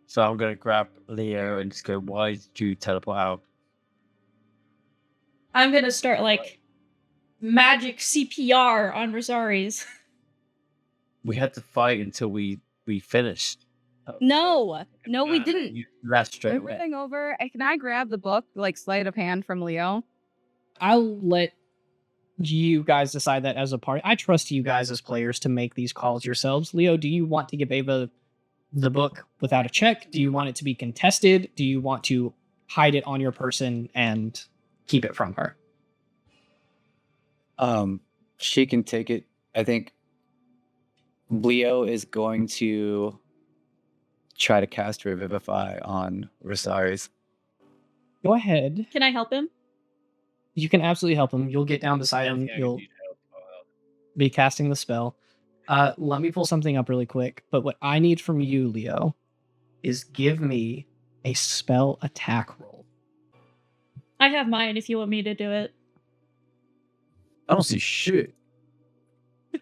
So I'm going to grab Leo and just go, why did you teleport out? I'm going to start, like, magic CPR on Rosaries. We had to fight until we finished. No, we didn't. You left straight away. Everything over. Can I grab the book, like sleight of hand from Leo? I'll let you guys decide that as a party. I trust you guys as players to make these calls yourselves. Leo, do you want to give Ava the book without a check? Do you want it to be contested? Do you want to hide it on your person and keep it from her? She can take it. I think Leo is going to try to cast Revivify on Rosaries. Go ahead. Can I help him? You can absolutely help him. You'll get down beside him. You'll be casting the spell. Let me pull something up really quick. But what I need from you, Leo, is give me a spell attack roll. I have mine if you want me to do it. I don't see shit.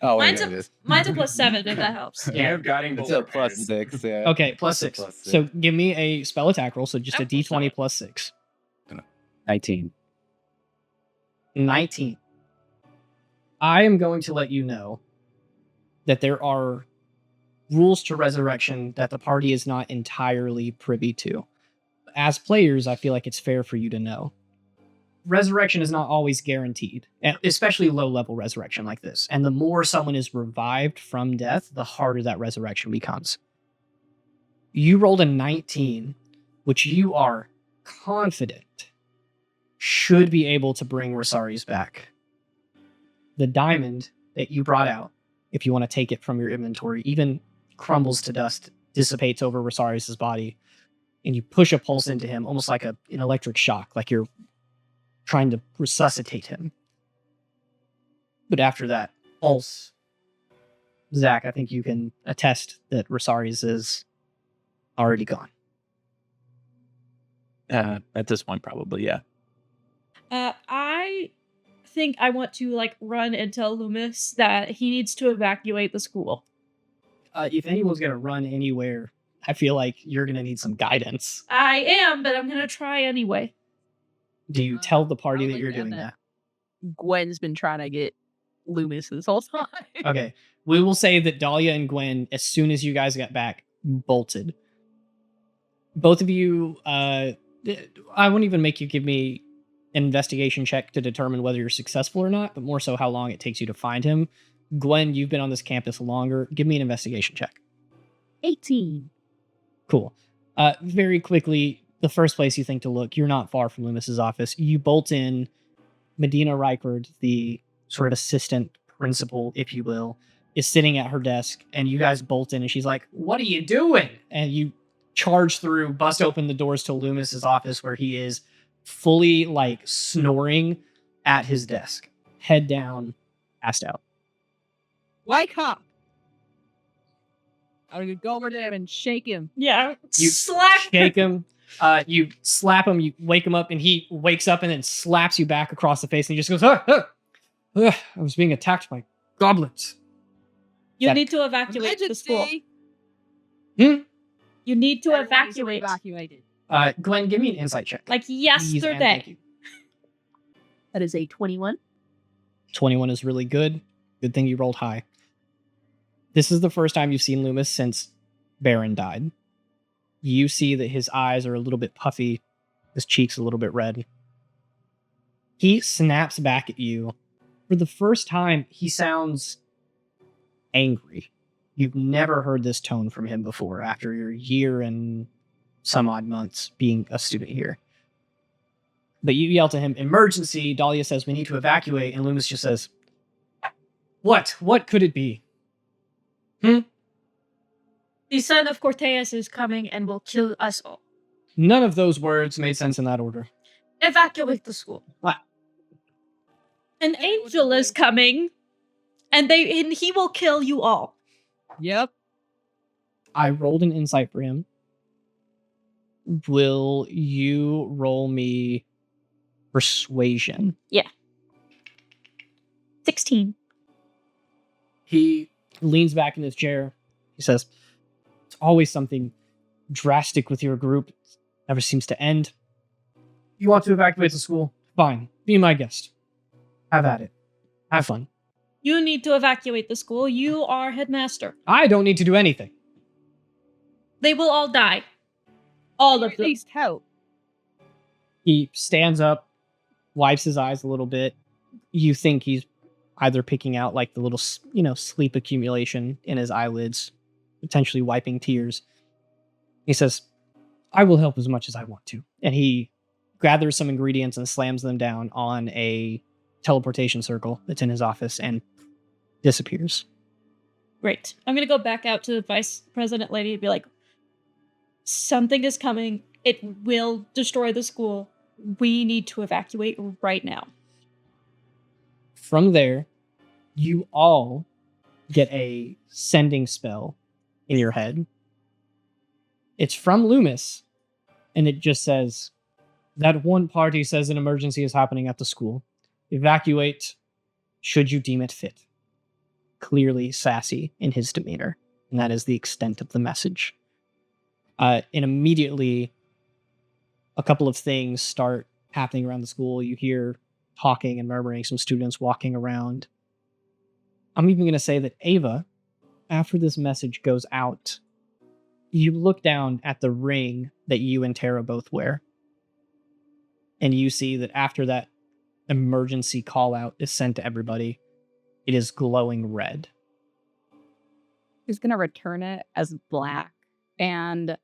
Oh, wait, mine's a +7 if that helps. Yeah, it's a +6. Yeah. Okay, +6. So give me a spell attack roll. So just a d20 +6. 19. 19. I am going to let you know that there are rules to resurrection that the party is not entirely privy to. As players, I feel like it's fair for you to know. Resurrection is not always guaranteed, especially low-level resurrection like this. And the more someone is revived from death, the harder that resurrection becomes. You rolled a 19, which you are confident should be able to bring Rosaries back. The diamond that you brought out, if you want to take it from your inventory, even crumbles to dust, dissipates over Rosaries' body, and you push a pulse into him, almost like an electric shock, like you're trying to resuscitate him. But after that pulse, Zach, I think you can attest that Rosaries is already gone. At this point, probably, yeah. I think I want to, like, run and tell Loomis that he needs to evacuate the school. If anyone's going to run anywhere, I feel like you're going to need some guidance. I am, but I'm going to try anyway. Do you tell the party that you're doing that? Gwen's been trying to get Loomis this whole time. Okay. We will say that Dahlia and Gwen, as soon as you guys got back, bolted. Both of you, I won't even make you give me an investigation check to determine whether you're successful or not, but more so how long it takes you to find him. Gwen, you've been on this campus longer. Give me an investigation check. 18. Cool. Very quickly, the first place you think to look, you're not far from Loomis's office. You bolt in. Medina Reichard, the sort of assistant principal, if you will, is sitting at her desk, and you guys bolt in, and she's like, "What are you doing?" And you charge through, bust open the doors to Loomis's office, where he is fully, like, snoring at his desk, head down, passed out. Wake up! I'm gonna go over to him and shake him. Yeah, You slap shake him. You slap him, you wake him up, and he wakes up and then slaps you back across the face, and he just goes, I was being attacked by goblins. You need to evacuate the school. Hmm? You need to Everyone's evacuate. evacuated. Glenn, give me an insight check. Like Please and thank yesterday. you. That is a 21. 21 is really good. Good thing you rolled high. This is the first time you've seen Loomis since Baron died. You see that his eyes are a little bit puffy, his cheeks a little bit red. He snaps back at you. For the first time, he sounds angry. You've never heard this tone from him before after your year and some odd months being a student here. But you yell to him, "Emergency!" Dahlia says, "We need to evacuate." And Loomis just says, What? What could it be? The son of Cortez is coming and will kill us all. None of those words made sense in that order. Evacuate the school. What? An angel is coming, and he will kill you all. Yep. I rolled an insight for him. Will you roll me persuasion? 16. He leans back in his chair. He says, "It's always something drastic with your group. Never seems to end. You want to evacuate the school? Fine. Be my guest. Have at it. Have fun. You need to evacuate the school. You are headmaster. I don't need to do anything. They will all die. All Or of at them. least help. He stands up, wipes his eyes a little bit. You think he's either picking out like the little, sleep accumulation in his eyelids, potentially wiping tears. He says, I will help as much as I want to. And he gathers some ingredients and slams them down on a teleportation circle that's in his office and disappears. Great. I'm going to go back out to the vice president lady and be like, something is coming. It will destroy the school. We need to evacuate right now. From there, you all get a sending spell in your head. It's from Loomis, and it just says, that one party says an emergency is happening at the school. Evacuate should you deem it fit. Clearly sassy in his demeanor, and that is the extent of the message. And immediately, a couple of things start happening around the school. You hear talking and murmuring, some students walking around. I'm even going to say that Ava, after this message goes out, you look down at the ring that you and Tara both wear. And you see that after that emergency call out is sent to everybody, it is glowing red. She's going to return it as black. And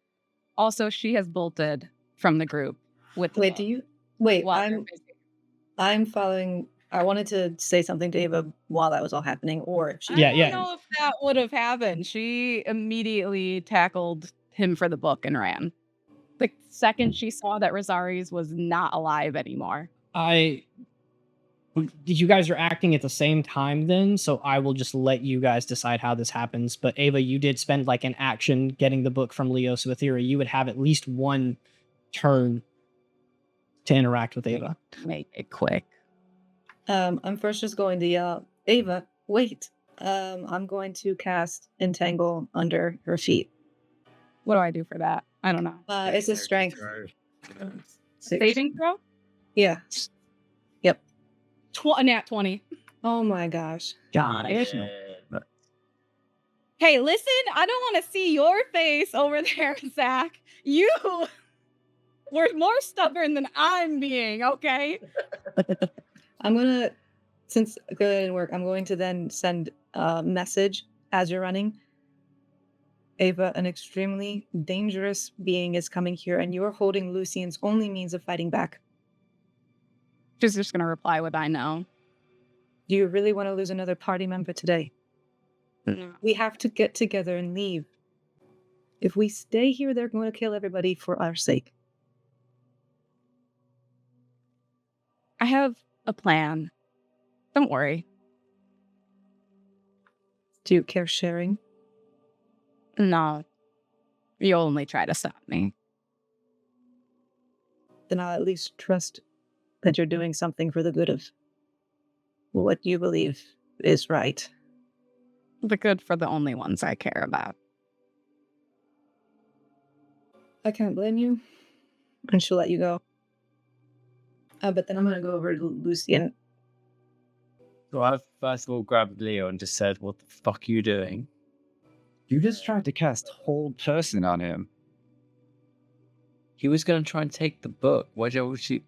also, she has bolted from the group with the Wait, book do you? Wait, while they're busy. I'm following. I wanted to say something to Ava while that was all happening, or if she. Yeah, I don't know if that would have happened. She immediately tackled him for the book and ran. The second she saw that Rosaries was not alive anymore. You guys are acting at the same time then, so I will just let you guys decide how this happens. But Ava, you did spend like an action getting the book from Leo, so Aethera, you would have at least one turn to interact with Ava. Make it quick. I'm first just going to yell, Ava, wait. I'm going to cast Entangle under her feet. What do I do for that? I don't know. It's a strength. Six. Saving throw? Yeah. Nat 20. Oh my gosh. God. Hey, listen, I don't want to see your face over there, Zach. You were more stubborn than I'm being, okay? I'm gonna, since it didn't work, I'm going to then send a message as you're running. Ava, an extremely dangerous being is coming here, and you are holding Lucian's only means of fighting back. She's just going to reply with I know. Do you really want to lose another party member today? No. We have to get together and leave. If we stay here, they're going to kill everybody for our sake. I have a plan. Don't worry. Do you care sharing? No. You'll only try to stop me. Then I'll at least trust that you're doing something for the good of what you believe is right. The good for the only ones I care about. I can't blame you. And she'll let you go. But then I'm going to go over to Lucian. So I first of all grabbed Leo and just said, what the fuck are you doing? You just tried to cast hold person on him. He was going to try and take the book. Why would you?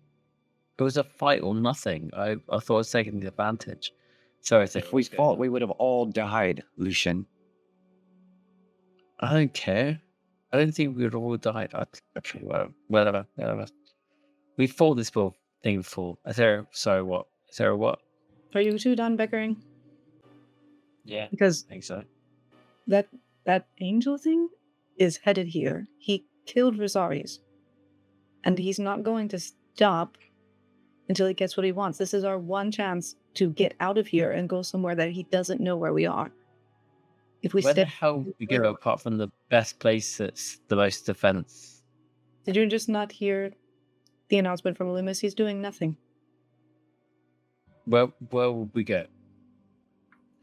It was a fight or nothing. I thought I was taking the advantage. So If we fought, we would have all died, Lucian. I don't care. I don't think we would have all died. Okay, whatever. We fought this thing before. So what? Sarah, what? Are you two done bickering? Yeah, Because I think so. that angel thing is headed here. He killed Rosaries. And he's not going to stop until he gets what he wants. This is our one chance to get out of here and go somewhere that he doesn't know where we are. If we Where the stay, hell would we go apart from the best place that's the most defense? did you just not hear the announcement from Lumis? He's doing nothing. Where would we go?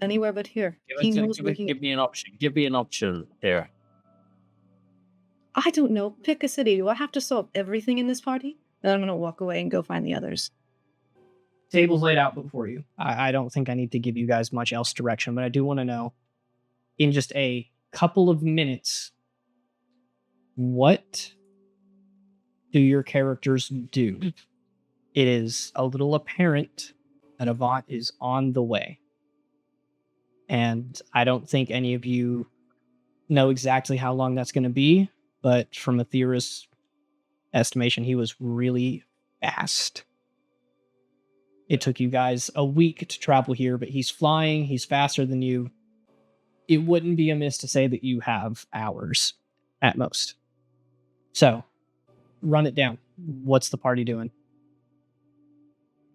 Anywhere but here. Give, He us- knows give, where give me an option. Give me an option here. I don't know. Pick a city. Do I have to solve everything in this party? Then I'm going to walk away and go find the others. Table's laid out before you. I don't think I need to give you guys much else direction, but I do want to know, in just a couple of minutes, what do your characters do? It is a little apparent that Avant is on the way. And I don't think any of you know exactly how long that's going to be, but from a theorist's estimation, he was really fast. It took you guys a week to travel here, but he's flying, he's faster than you. It wouldn't be amiss to say that you have hours at most. So, run it down. What's the party doing?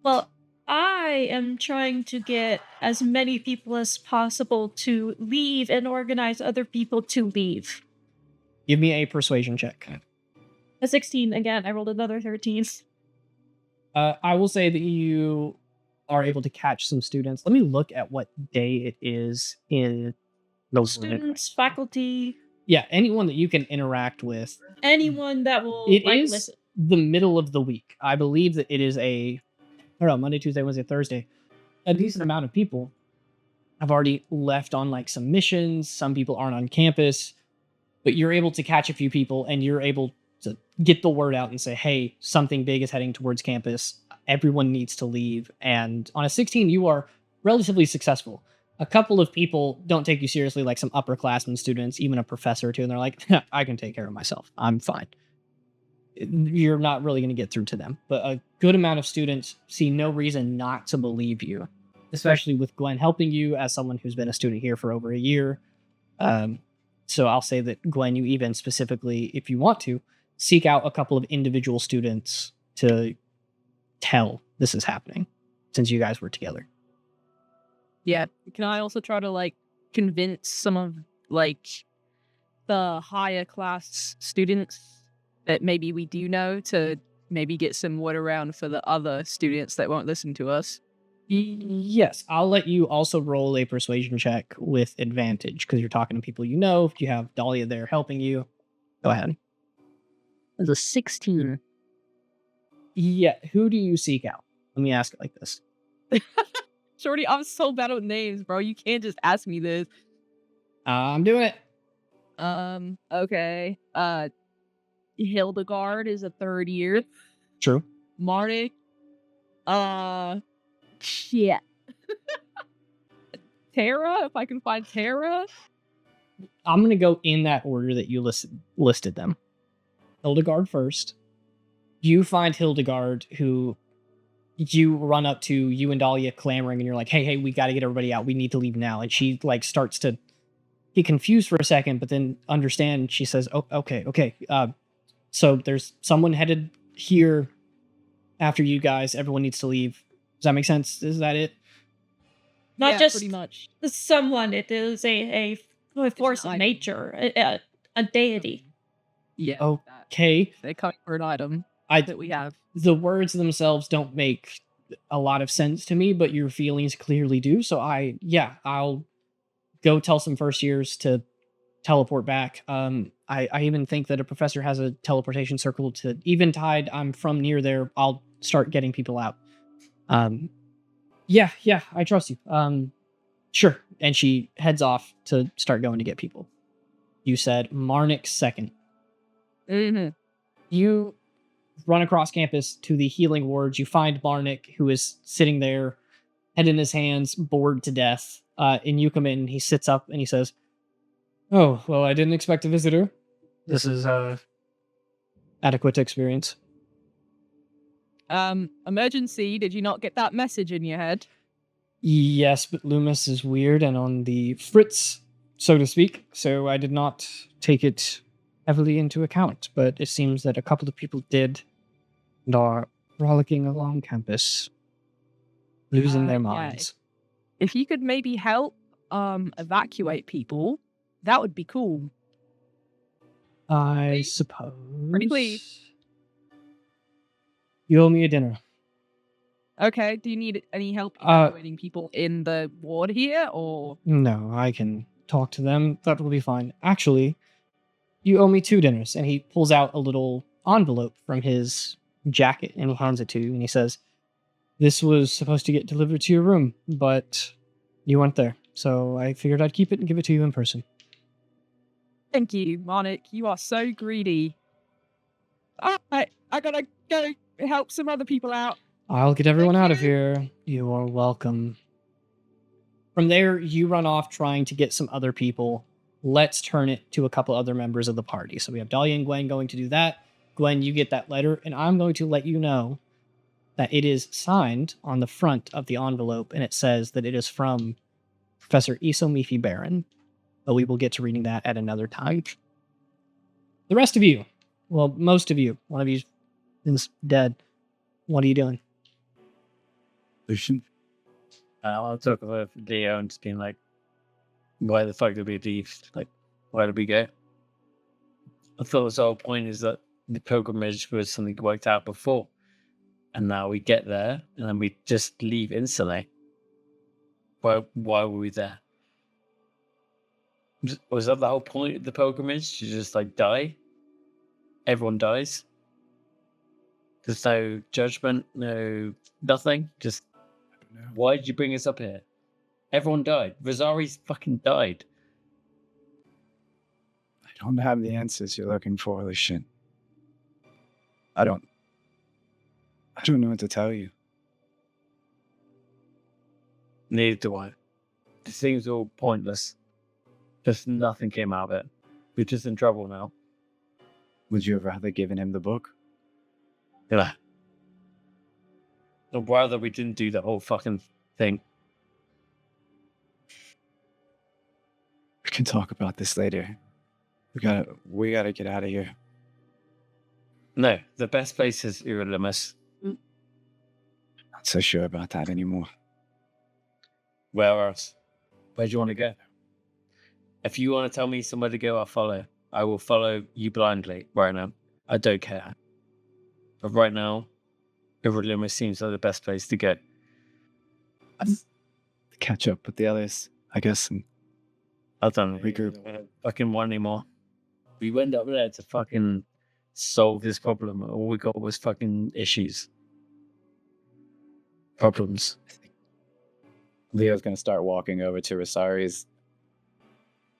Well, I am trying to get as many people as possible to leave and organize other people to leave. Give me a persuasion check. A 16 again. I rolled another 13. I will say that you are able to catch some students. Let me look at what day it is in the Students, faculty, Yeah, anyone that you can interact with. anyone that will It like is listen. the middle of the week. I believe that it is Monday, Tuesday, Wednesday, Thursday. A decent amount of people have already left on like some missions. Some people aren't on campus, but you're able to catch a few people and you're able to get the word out and say, hey, something big is heading towards campus. Everyone needs to leave. And on a 16, you are relatively successful. A couple of people don't take you seriously, like some upperclassmen students, even a professor or two, and they're like, I can take care of myself. I'm fine. You're not really going to get through to them. But a good amount of students see no reason not to believe you, especially with Gwen helping you as someone who's been a student here for over a year. So I'll say that, Gwen, you even specifically, if you want to, seek out a couple of individual students to tell this is happening, since you guys were together. Yeah. Can I also try to like convince some of like the higher class students that maybe we do know to maybe get some word around for the other students that won't listen to us? Yes, I'll let you also roll a persuasion check with advantage because you're talking to people you know. If you have Dahlia there helping you, go ahead. There's a 16. Yeah, who do you seek out? Let me ask it like this. Shorty, I'm so bad with names, bro. You can't just ask me this. I'm doing it. Okay. Hildegard is a third year. True. Marnik. Shit. Tara, if I can find Tara. I'm going to go in that order that you listed them. Hildegard first. You find Hildegard, who you run up to, you and Dahlia clamoring, and you're like, hey, we got to get everybody out. We need to leave now. And she like starts to get confused for a second, but then understand. She says, oh, okay. So there's someone headed here after you guys. Everyone needs to leave. Does that make sense? Is that it? Not Yeah, just pretty much. someone, it is a force of item. nature, a deity. Yeah. Okay. They're coming for an item I that we have. the words themselves don't make a lot of sense to me, but your feelings clearly do. So I'll go tell some first years to teleport back. I even think that a professor has a teleportation circle to Eventide. I'm from near there. I'll start getting people out. Yeah, I trust you. Sure. And she heads off to start going to get people. You said Marnik second. Mm-hmm. You run across campus to the healing wards. You find Marnik, who is sitting there, head in his hands, bored to death. And you come in, he sits up and he says, oh, well, I didn't expect a visitor. This is adequate experience. Emergency, did you not get that message in your head? Yes, but Loomis is weird and on the fritz, so to speak, so I did not take it heavily into account, but it seems that a couple of people did and are frolicking along campus, losing their Yeah. minds. If you could maybe help evacuate people, that would be cool. I suppose. Pretty please. You owe me a dinner. Okay, do you need any help evacuating people in the ward here, or? No, I can talk to them. That will be fine. Actually, You owe me 2 dinners. And he pulls out a little envelope from his jacket and he hands it to you. And he says, this was supposed to get delivered to your room, but you weren't there. So I figured I'd keep it and give it to you in person. Thank you, Monik. You are so greedy. I gotta go help some other people out. I'll get everyone Thank out of you. here. You are welcome. From there, you run off trying to get some other people. Let's turn it to a couple other members of the party. So we have Dahlia and Gwen going to do that. Gwen, you get that letter, and I'm going to let you know that it is signed on the front of the envelope, and it says that it is from Professor Isomifi Baron. But we will get to reading that at another time. The rest of you, well, most of you, one of you is dead. What are you doing? Lucian, I'll talk with Leo and just being like, why the fuck did we leave? Like, why did we go? I thought the whole point is that the pilgrimage was something worked out before. And now we get there and then we just leave instantly. Why were we there? Was that the whole point of the pilgrimage? To just like die? Everyone dies? There's no judgment, no nothing. Just why did you bring us up here? Everyone died. Rosari's fucking died. I don't have the answers you're looking for, Lucian. I don't know what to tell you. Neither do I. This seems all pointless. Just nothing came out of it. We're just in trouble now. Would you have rather given him the book? Yeah. Or rather we didn't do the whole fucking thing. We can talk about this later. We gotta get out of here. No, the best place is Ura Lumis. Not so sure about that anymore. Where else? Where do you want to go? If you want to tell me somewhere to go, I'll follow. I will follow you blindly right now. I don't care. But right now, Ura Lumis seems like the best place to go. Catch up with the others, I guess, and I don't regroup. fucking want anymore. We went up there to fucking solve this problem. All we got was fucking issues. Problems. Leo's going to start walking over to Rosari's,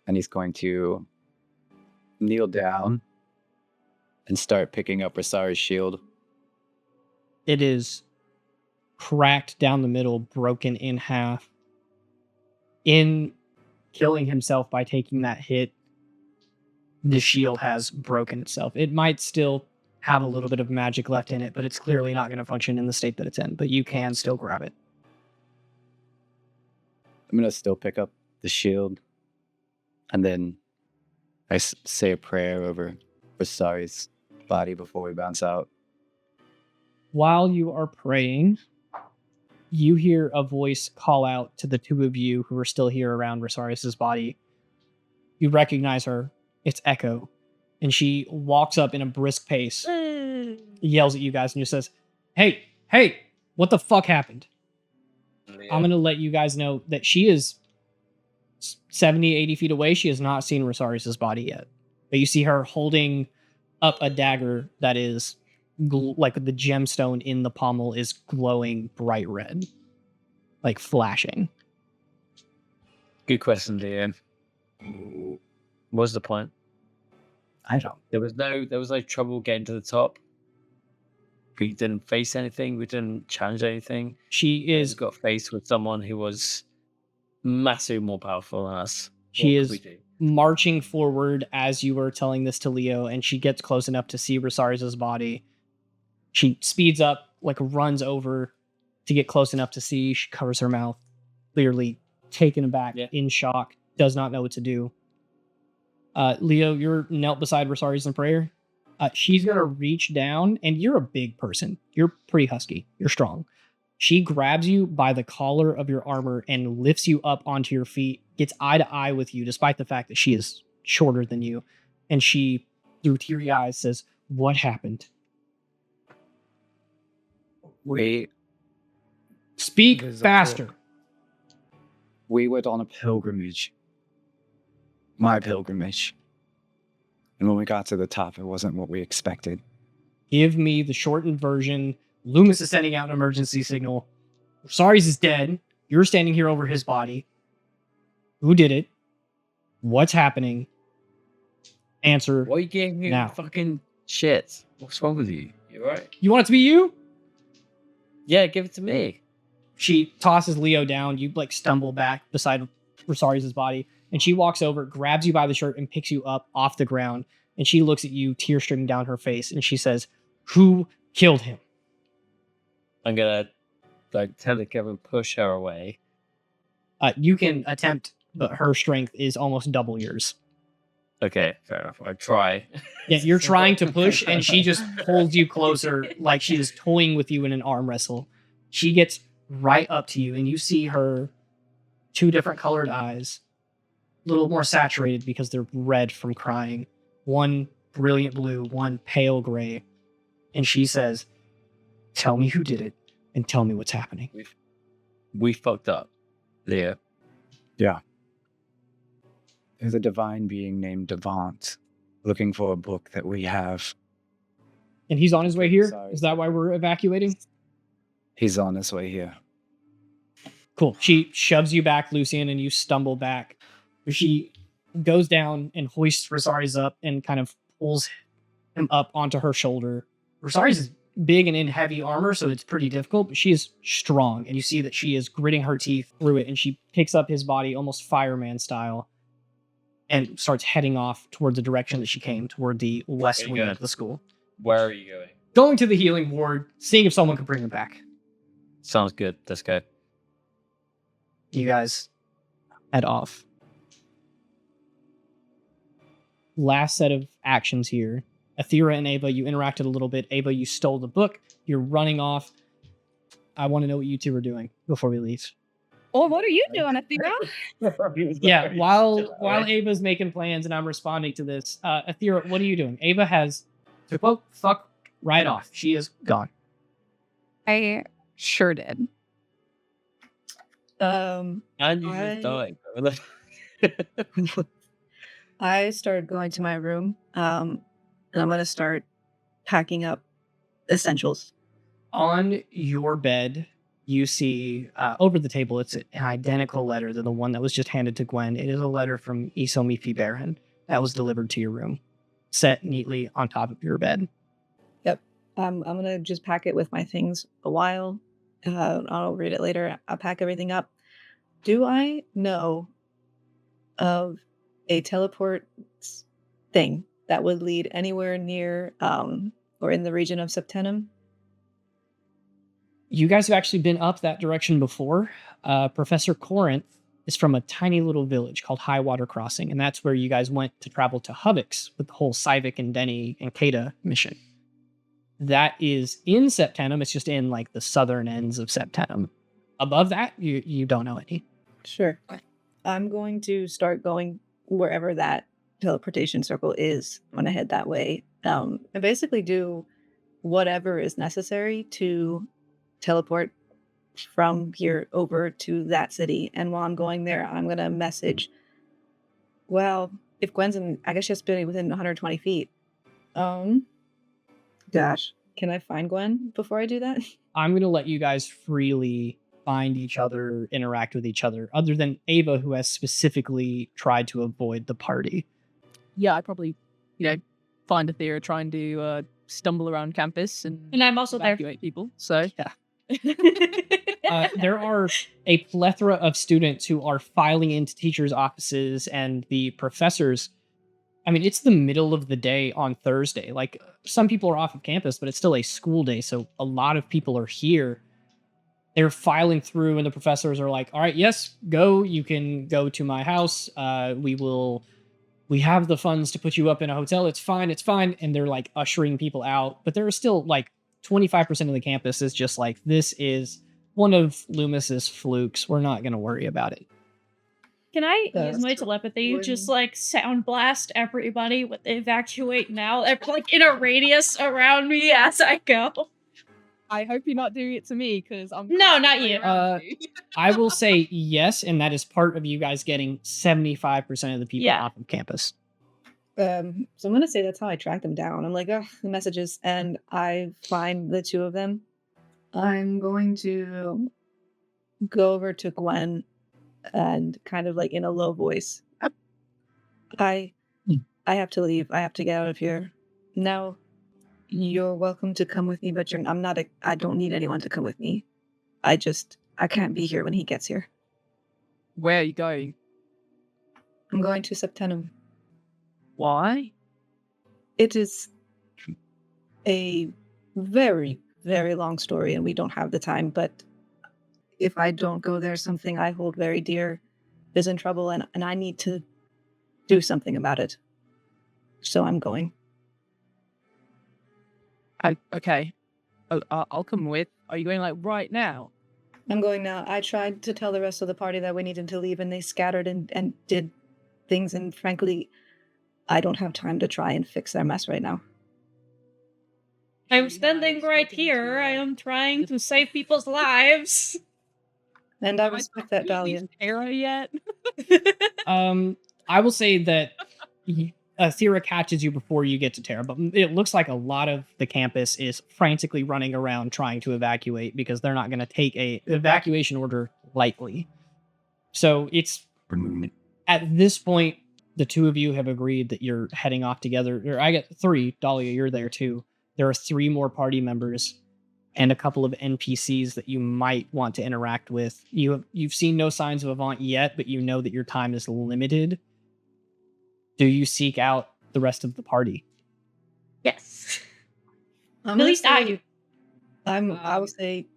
and he's going to kneel down and start picking up Rosari's shield. It is cracked down the middle, broken in half. In killing himself by taking that hit, the shield has broken itself. It might still have a little bit of magic left in it, but it's clearly not going to function in the state that it's in. But you can still grab it. I'm going to still pick up the shield, and then I say a prayer over Rosari's body before we bounce out. While you are praying, you hear a voice call out to the two of you who are still here around Rosarius' body. You recognize her. It's Echo. And she walks up in a brisk pace, yells at you guys, and just says, hey, what the fuck happened? I'm going to let you guys know that she is 70, 80 feet away. She has not seen Rosarius' body yet. But you see her holding up a dagger that is like the gemstone in the pommel is glowing bright red, like flashing. Good question, Liam. What's the point? I don't. There was no trouble getting to the top. We didn't face anything. We didn't challenge anything. She is got faced with someone who was massively more powerful than us. She What is could we do? marching forward as you were telling this to Leo, and she gets close enough to see Rosarius' body. She speeds up, like runs over to get close enough to see. She covers her mouth, clearly taken aback, in shock, does not know what to do. Leo, you're knelt beside Rosarius in prayer. She's going to reach down, and you're a big person. You're pretty husky. You're strong. She grabs you by the collar of your armor and lifts you up onto your feet, gets eye to eye with you, despite the fact that she is shorter than you. And she, through teary eyes, says, "What happened?" We Speak There's a faster. went on a pilgrimage. My pilgrimage. And when we got to the top, it wasn't what we expected. Give me the shortened version. Loomis is sending out an emergency signal. Rosari's is dead. You're standing here over his body. Who did it? What's happening? Answer. Why you gave me Now. fucking shit? What's wrong with you? You right? You want it to be you? Yeah, give it to me. She tosses Leo down. You like stumble back beside Rosari's body, and she walks over, grabs you by the shirt, and picks you up off the ground. And she looks at you, tears streaming down her face, and she says, "Who killed him?" I'm gonna like tell the Kevin push her away. You can attempt, but her strength is almost double yours. Okay, fair enough. I try. Yeah, you're trying to push, and she just pulls you closer like she is toying with you in an arm wrestle. She gets right up to you, and you see her 2 different colored eyes, a little more saturated because they're red from crying. One brilliant blue, one pale gray. And she says, "Tell me who did it, and tell me what's happening." We fucked up, Leo. There's a divine being named Devant looking for a book that we have. And he's on his way here? Sorry. Is that why we're evacuating? He's on his way here. Cool. She shoves you back, Lucian, and you stumble back. She goes down and hoists Rosari's up and kind of pulls him up onto her shoulder. Rosari's is big and in heavy armor, so it's pretty difficult, but she is strong, and you see that she is gritting her teeth through it, and she picks up his body almost fireman style and starts heading off toward the direction that she came, toward the west Very wing good. of the school. Where are you going? Going to the healing ward, seeing if someone can bring him back. Sounds good. Let's go. You guys head off. Last set of actions here. Athera and Ava, you interacted a little bit. Ava, you stole the book. You're running off. I want to know what you two are doing before we leave. Oh, what are you doing, Athera? Yeah, while Ava's making plans and I'm responding to this, Athera, what are you doing? Ava has, to quote, fuck right off. She is gone. I sure did. And you I- just died. I started going to my room, and I'm gonna start packing up essentials. On your bed, you see over the table, it's an identical letter to the one that was just handed to Gwen. It is a letter from Isomifi Baron that was delivered to your room, set neatly on top of your bed. I'm gonna just pack it with my things a while. I'll read it later. I'll pack everything up. Do I know of a teleport thing that would lead anywhere near or in the region of Septenum? You guys have actually been up that direction before. Professor Corinth is from a tiny little village called Highwater Crossing, and that's where you guys went to travel to Hubix with the whole Sivik and Denny and Kata mission. That is in Septenum. It's just in like the southern ends of Septenum. Above that, you don't know any. Sure. I'm going to start going wherever that teleportation circle is. I'm gonna head that way. And basically do whatever is necessary to teleport from here over to that city. And while I'm going there, I'm gonna message. Well, if Gwen's in, I guess she has to be within 120 feet. Gosh, can I find Gwen before I do that? I'm going to let you guys freely find each other, interact with each other, other than Ava, who has specifically tried to avoid the party. Yeah, I probably, find Athera trying to stumble around campus and And I'm also there. evacuate people. So, There are a plethora of students who are filing into teachers' offices and the professors. I mean, it's the middle of the day on Thursday. Like, some people are off of campus, but it's still a school day, so a lot of people are here. They're filing through, and the professors are like, all right, yes, go. You can go to my house. We have the funds to put you up in a hotel. It's fine. And they're like ushering people out. But there are still like 25% of the campus is just like, this is one of Loomis's flukes. We're not going to worry about it. Can I That's use my telepathy? when- Just like sound blast everybody with evacuate now, like in a radius around me as I go. I hope you're not doing it to me because I'm. No, not you. I will say yes, and that is part of you guys getting 75% of the people Yeah. off of campus. So I'm gonna say that's how I track them down. I'm like, ugh, the messages, and I find the two of them. I'm going to go over to Gwen and kind of like in a low voice. I I have to leave. I have to get out of here. Now, you're welcome to come with me, but I don't need anyone to come with me. I can't be here when he gets here. Where are you going? I'm going to Septenum. Why? It is a very, very long story, and we don't have the time, but if I don't go there, something I hold very dear is in trouble, and I need to do something about it. So I'm going. Okay. I'll come with. Are you going like right now? I'm going now. I tried to tell the rest of the party that we needed to leave, and they scattered and did things, and frankly, I don't have time to try and fix their mess right now. I'm standing right here. I am trying to save people's lives. And I respect that, Dahlia. Era yet? I will say that Thera catches you before you get to Terra, but it looks like a lot of the campus is frantically running around trying to evacuate because they're not going to take a evacuation order lightly. So it's at this point, the two of you have agreed that you're heading off together. Or I get 3. Dahlia, you're there too. There are 3 more party members and a couple of NPCs that you might want to interact with. You've seen no signs of Avant yet, but you know that your time is limited. Do you seek out the rest of the party? Yes. At least I do. I will say,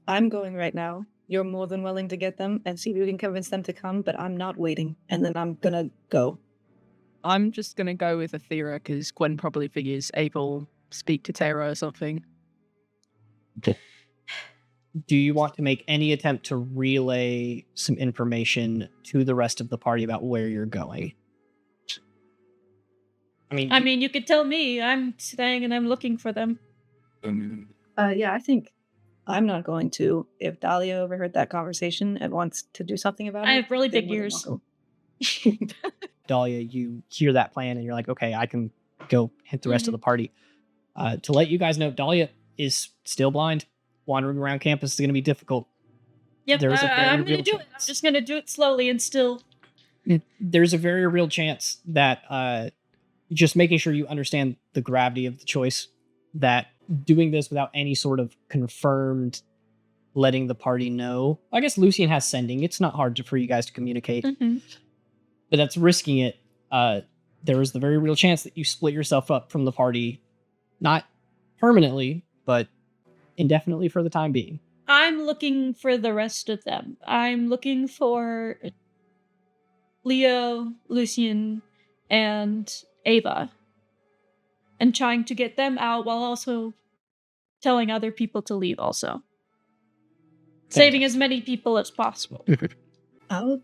I'm going right now. You're more than willing to get them and see if you can convince them to come, but I'm not waiting. And then I'm gonna go. I'm just gonna go with Athera because Gwen probably figures Abel speak to Terra or something. Do you want to make any attempt to relay some information to the rest of the party about where you're going? I mean, you could tell me. I'm staying and I'm looking for them. Yeah, I think I'm not going to. If Dahlia overheard that conversation and wants to do something about it, I have really they're big more than ears. welcome. Dahlia, you hear that plan and you're like, okay, I can go hit the rest of the party. To let you guys know, Dahlia is still blind. Wandering around campus is going to be difficult. Yep, There's a very I'm real gonna do it. I'm chance. just gonna do it slowly and still. There's a very real chance that just making sure you understand the gravity of the choice, that doing this without any sort of confirmed letting the party know. I guess Lucian has sending. It's not hard for you guys to communicate, but that's risking it. There is the very real chance that you split yourself up from the party, not permanently, but indefinitely for the time being. I'm looking for the rest of them. I'm looking for Leo, Lucian, and Ava. And trying to get them out while also telling other people to leave also. Saving as many people as possible. I'll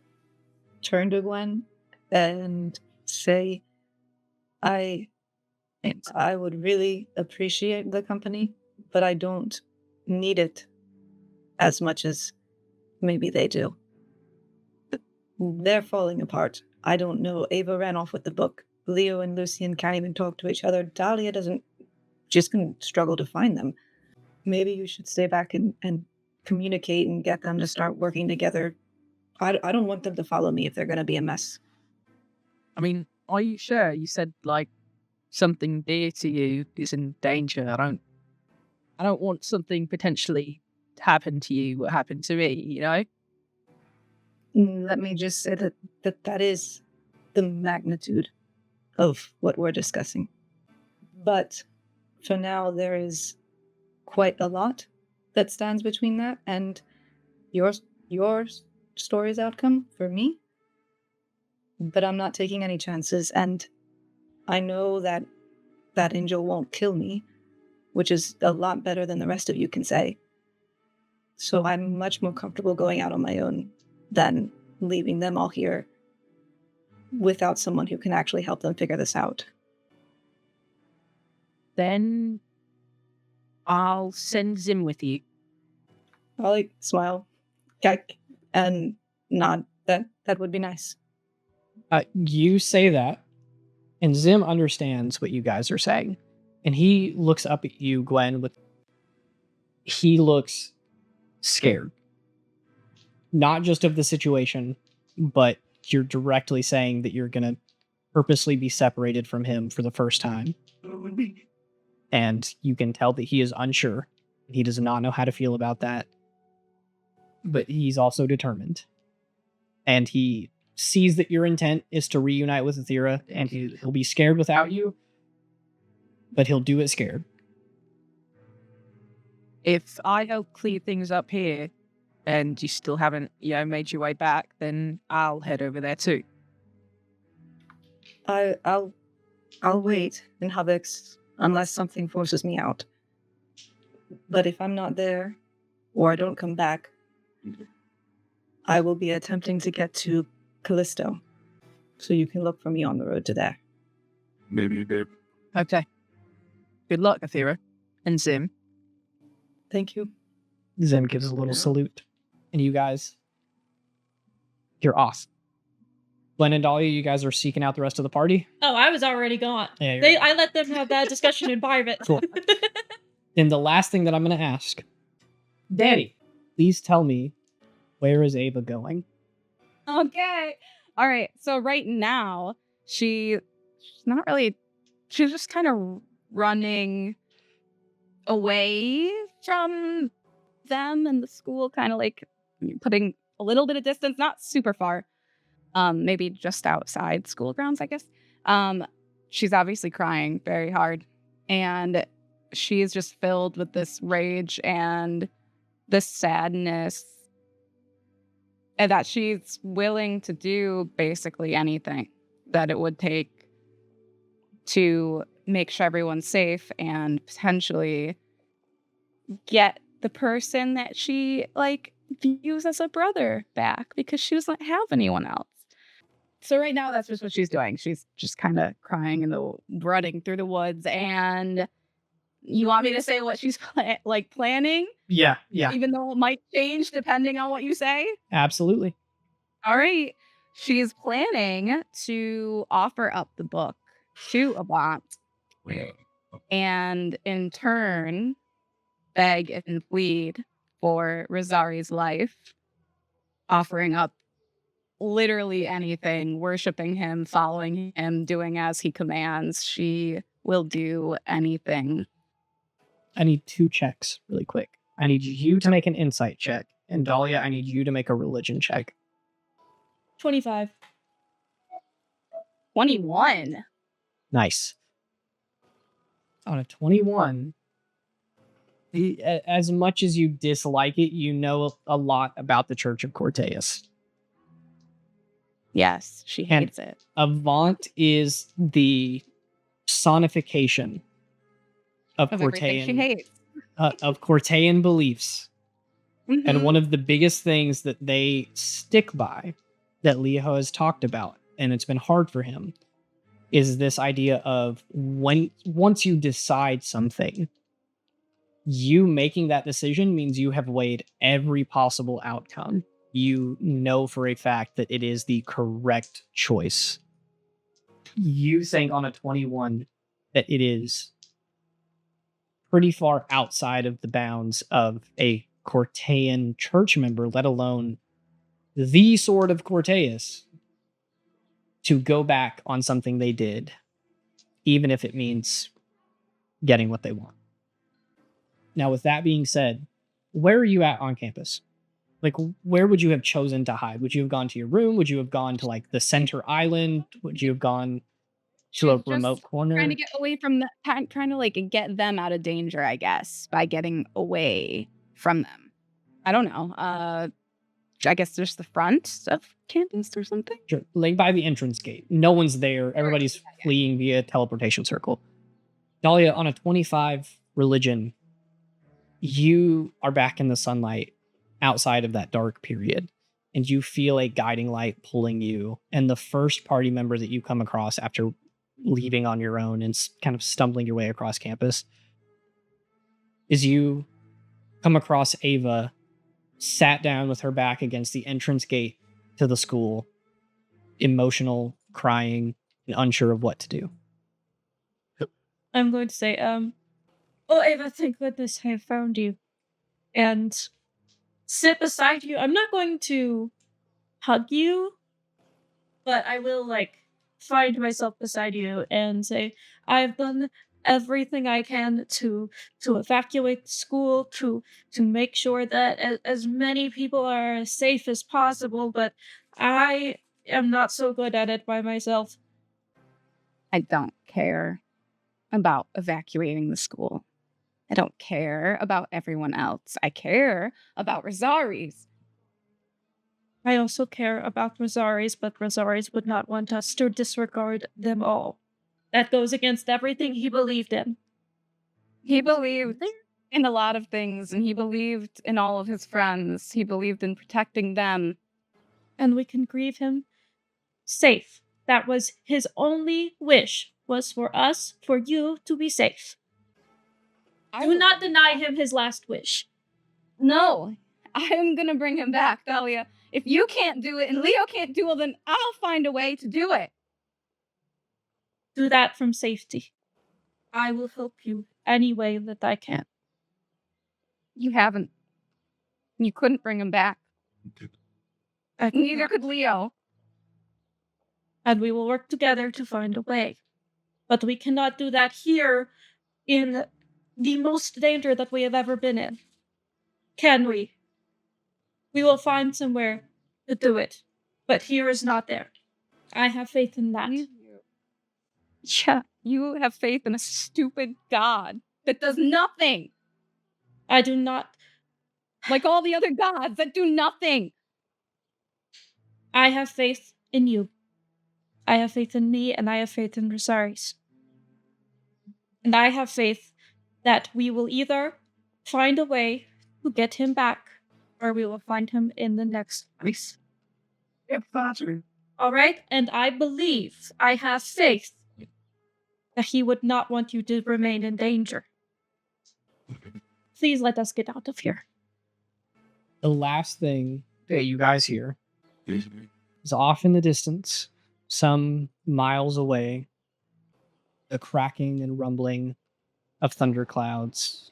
turn to Gwen and say, I would really appreciate the company, but I don't need it as much as maybe they do. They're falling apart. I don't know. Ava ran off with the book. Leo and Lucian can't even talk to each other. Dahlia doesn't, just gonna struggle to find them. Maybe you should stay back and communicate and get them to start working together. I don't want them to follow me if they're gonna be a mess. I mean, are you sure? You said like something dear to you is in danger. I don't want something potentially to happen to you what happened to me, you know? Let me just say that is the magnitude of what we're discussing. But for now, there is quite a lot that stands between that and your story's outcome for me. But I'm not taking any chances, and I know that that angel won't kill me, which is a lot better than the rest of you can say. So I'm much more comfortable going out on my own than leaving them all here without someone who can actually help them figure this out. Then I'll send Zim with you. I'll like smile, and nod. That would be nice. You say that, And Zim understands what you guys are saying. And he looks up at you, Gwen, he looks scared. Not just of the situation, but you're directly saying that you're going to purposely be separated from him for the first time. And you can tell that he is unsure. He does not know how to feel about that. But he's also determined. And he sees that your intent is to reunite with Aethera, and he'll be scared without you, but he'll do it scared. If I help clear things up here and you still haven't, made your way back, then I'll head over there too. I'll wait in Havix unless something forces me out. But if I'm not there, or I don't come back, I will be attempting to get to Callisto. So you can look for me on the road to there. Maybe, babe. Okay. Good luck, Aethera. And Zim. Thank you. Zim gives a little salute. And you guys, you're off. Gwen and Dahlia, you guys are seeking out the rest of the party? Oh, I was already gone. Yeah, I let them have that discussion in private. Cool. Then the last thing that I'm going to ask, Daddy, please tell me, where is Ava going? Okay. All right. So right now, she's just kind of running away from them and the school, kind of like putting a little bit of distance, not super far, maybe just outside school grounds, I guess. She's obviously crying very hard, and she's just filled with this rage and this sadness, and that she's willing to do basically anything that it would take to make sure everyone's safe and potentially get the person that she views as a brother back, because she doesn't have anyone else. So right now, that's just what she's doing. She's just kind of crying and running through the woods. And you want me to say what she's planning? Yeah. Even though it might change depending on what you say? Absolutely. All right. She's planning to offer up the book to Avant, and in turn beg and plead for Rosari's life, offering up literally anything, worshiping him, following him, doing as he commands. She will do anything. I need 2 checks really quick. I need you to make an insight check, and Dahlia, I need you to make a religion check. 25. 21. Nice. On a 21, as much as you dislike it, you know a lot about the Church of Corteus. Yes, she hates it. Avant is the sonification of everything she Cortean, hates. of Cortean beliefs. Mhm. And one of the biggest things that they stick by, that Leo has talked about, and it's been hard for him, is this idea of once you decide something, you making that decision means you have weighed every possible outcome. You know for a fact that it is the correct choice. You think on a 21 that it is pretty far outside of the bounds of a Cortean church member, let alone the Sword of Corteus, to go back on something they did, even if it means getting what they want. Now, with that being said, where are you at on campus? Where would you have chosen to hide? Would you have gone to your room? Would you have gone to the center island? Would you have gone to a remote corner? Trying to get away from trying to get them out of danger, I guess, by getting away from them. I don't know. I guess just the front of campus or something. Sure. By the entrance gate. No one's there. Everybody's fleeing via teleportation circle. Dahlia, on a 25 religion, you are back in the sunlight outside of that dark period, and you feel a guiding light pulling you. And the first party member that you come across after leaving on your own and kind of stumbling your way across campus is you come across Ava sat down with her back against the entrance gate to the school, emotional, crying, and unsure of what to do. I'm going to say, oh, Ava, thank goodness I have found you. And sit beside you. I'm not going to hug you, but I will, find myself beside you and say, I've done everything I can to evacuate the school, to make sure that as many people are as safe as possible, but I am not so good at it by myself. I don't care about evacuating the school. I don't care about everyone else. I care about Rosaries. I also care about Rosaries, but Rosaries would not want us to disregard them all. That goes against everything he believed in. He believed in a lot of things, and he believed in all of his friends. He believed in protecting them. And we can grieve him safe. That was his only wish, was for us, for you to be safe. Do not deny him his last wish. No, I'm gonna bring him back, Thalia. If you can't do it and Leo can't do it, then I'll find a way to do it. Do that from safety. I will help you any way that I can. You haven't. You couldn't bring him back. Neither could Leo. And we will work together to find a way. But we cannot do that here in the most danger that we have ever been in. Can we? We will find somewhere to do it. But here is not there. I have faith in that. Yeah, you have faith in a stupid god that does nothing. I do not. Like all the other gods that do nothing. I have faith in you. I have faith in me, and I have faith in Rosaries. And I have faith that we will either find a way to get him back, or we will find him in the next race. All right? And I believe, I have faith that he would not want you to remain in danger. Please let us get out of here. The last thing that you guys hear is off in the distance, some miles away, the cracking and rumbling of thunderclouds,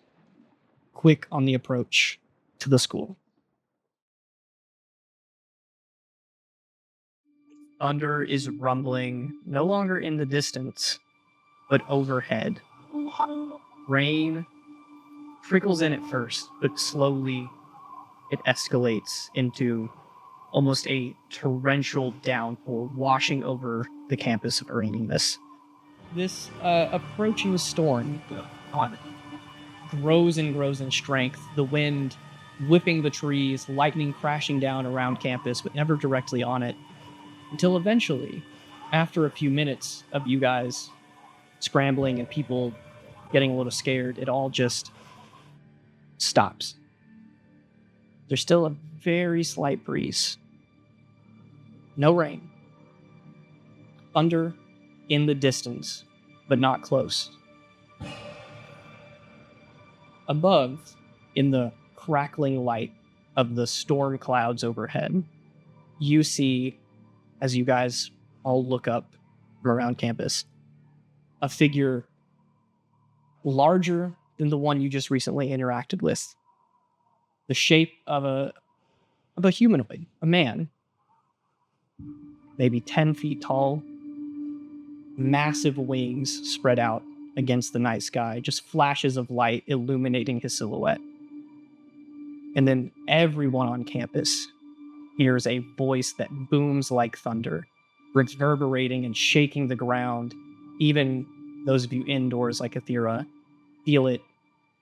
quick on the approach to the school. Thunder is rumbling, no longer in the distance, but overhead. Rain trickles in at first, but slowly it escalates into almost a torrential downpour washing over the campus of Araninus. This approaching storm grows and grows in strength, the wind whipping the trees, lightning crashing down around campus, but never directly on it, until eventually, after a few minutes of you guys scrambling and people getting a little scared, it all just stops. There's still a very slight breeze. No rain. Thunder in the distance, but not close. Above, in the crackling light of the storm clouds overhead, you see, as you guys all look up from around campus, a figure larger than the one you just recently interacted with. The shape of a humanoid, a man, maybe 10 feet tall, massive wings spread out against the night sky, just flashes of light illuminating his silhouette. And then everyone on campus hears a voice that booms like thunder, reverberating and shaking the ground. Even those of you indoors like Athera feel it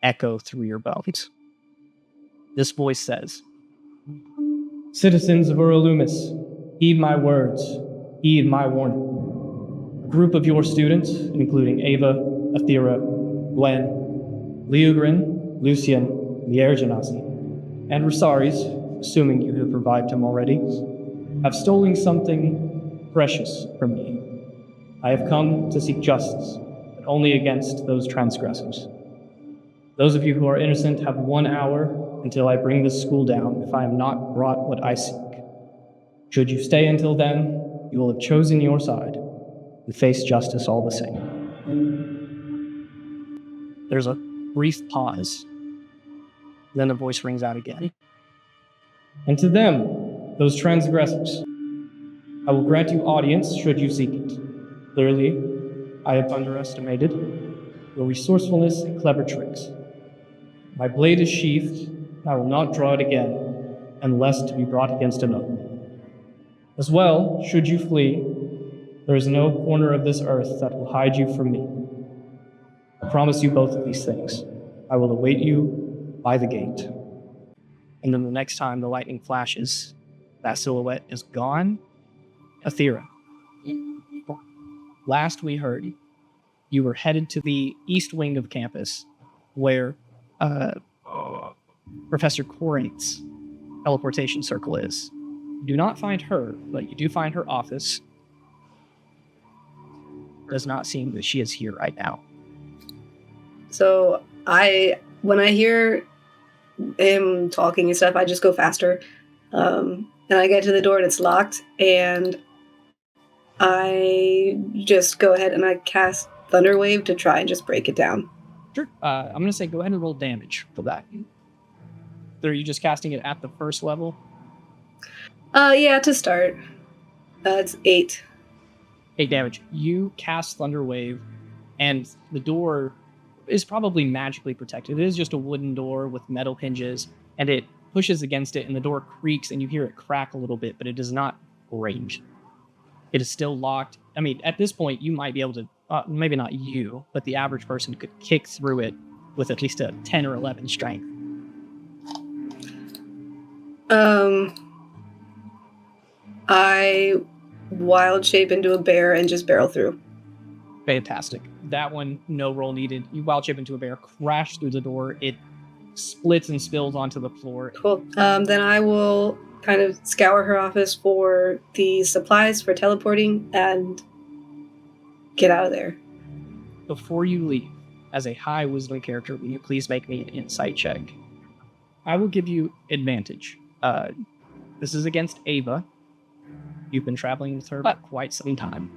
echo through your bones. This voice says, "Citizens of Ura Lumis, heed my words, heed my warning. A group of your students, including Ava, Athera, Gwen, Leogrin, Lucian, Liergenasi, and Rosaries, assuming you have revived him already, have stolen something precious from me. I have come to seek justice, but only against those transgressors. Those of you who are innocent have 1 hour until I bring this school down if I have not brought what I seek. Should you stay until then, you will have chosen your side. and face justice all the same. There's a brief pause. Then a voice rings out again. And to them, those transgressors, I will grant you audience should you seek it. Clearly, I have underestimated your resourcefulness and clever tricks. My blade is sheathed, and I will not draw it again, unless to be brought against another. As well, should you flee, there is no corner of this earth that will hide you from me. I promise you both of these things. I will await you by the gate. And then the next time the lightning flashes, that silhouette is gone. Athera, last we heard, you were headed to the east wing of campus, where Professor Corate's teleportation circle is. You do not find her, but you do find her office. Does not seem that she is here right now. So when I hear him talking and stuff, I just go faster. And I get to the door and it's locked, and I just go ahead and I cast Thunderwave to try and just break it down. Sure. I'm going to say go ahead and roll damage for that. Are you just casting it at the first level? Yeah, to start. It's 8. 8 damage. You cast Thunderwave, and the door is probably magically protected. It is just a wooden door with metal hinges, and it pushes against it, and the door creaks, and you hear it crack a little bit, but it does not break. It is still locked. I mean, at this point, you might be able to, maybe not you, but the average person could kick through it with at least a 10 or 11 strength. I wild shape into a bear and just barrel through. Fantastic. That one, no roll needed. You wild shape into a bear, crash through the door. It splits and spills onto the floor. Cool. Then I will kind of scour her office for the supplies for teleporting and get out of there. Before you leave, as a high wisdom character, will you please make me an insight check? I will give you advantage. This is against Ava. You've been traveling with her for quite some time.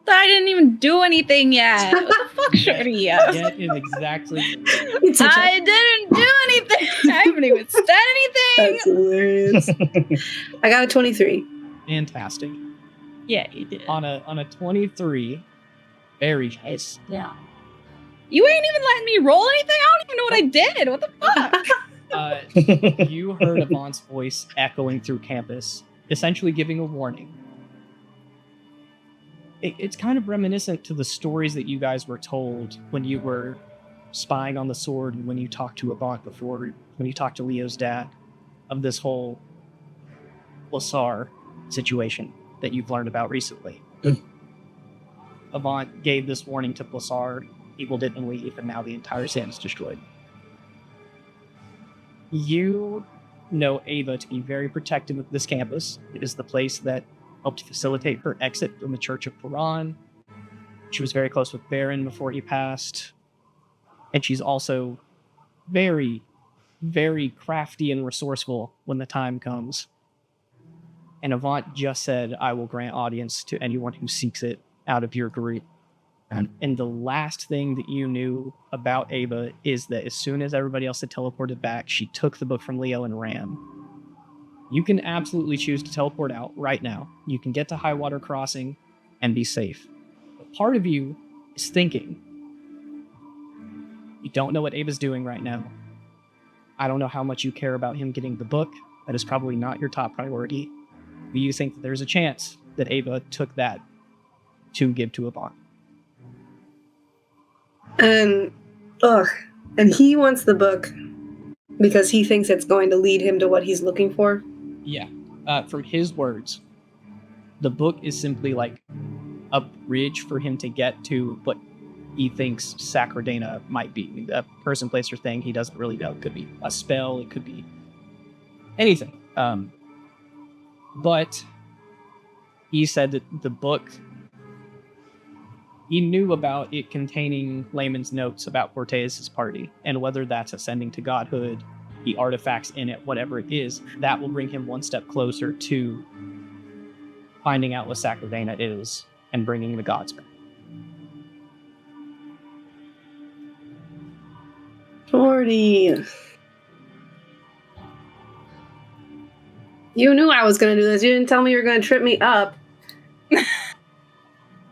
I didn't even do anything yet. What the fuck, Shorty? Yet in exactly. I didn't do anything. I haven't even said anything. That's hilarious. I got a 23. Fantastic. Yeah, you did. On a 23, very nice. Yeah. You ain't even letting me roll anything? I don't even know what I did. What the fuck? You heard Avant's voice echoing through campus, essentially giving a warning. It's kind of reminiscent to the stories that you guys were told when you were spying on the sword and when you talked to Avant before, when you talked to Leo's dad, of this whole Lassar situation that you've learned about recently. Avant gave this warning to Lassar, people didn't leave, and now the entire sand is destroyed. You know Ava to be very protective of this campus. It is the place that helped facilitate her exit from the Church of Quran. She was very close with Baron before he passed. And she's also very, very crafty and resourceful when the time comes. And Avant just said, I will grant audience to anyone who seeks it out of your group. And the last thing that you knew about Ava is that as soon as everybody else had teleported back, she took the book from Leo and ran. You can absolutely choose to teleport out right now. You can get to Highwater Crossing and be safe. But part of you is thinking, you don't know what Ava's doing right now. I don't know how much you care about him getting the book. That is probably not your top priority. But you think that there's a chance that Ava took that to give to Avant. And he wants the book because he thinks it's going to lead him to what he's looking for. Yeah. From his words, the book is simply like a bridge for him to get to what he thinks Sacredana might be. A person, place, or thing he doesn't really know. It could be a spell. It could be anything. But he said that the book, he knew about it containing Layman's notes about Cortez's party, and whether that's ascending to godhood, the artifacts in it, whatever it is, that will bring him one step closer to finding out what Sacredana is and bringing the gods back. 40. You knew I was going to do this. You didn't tell me you were going to trip me up.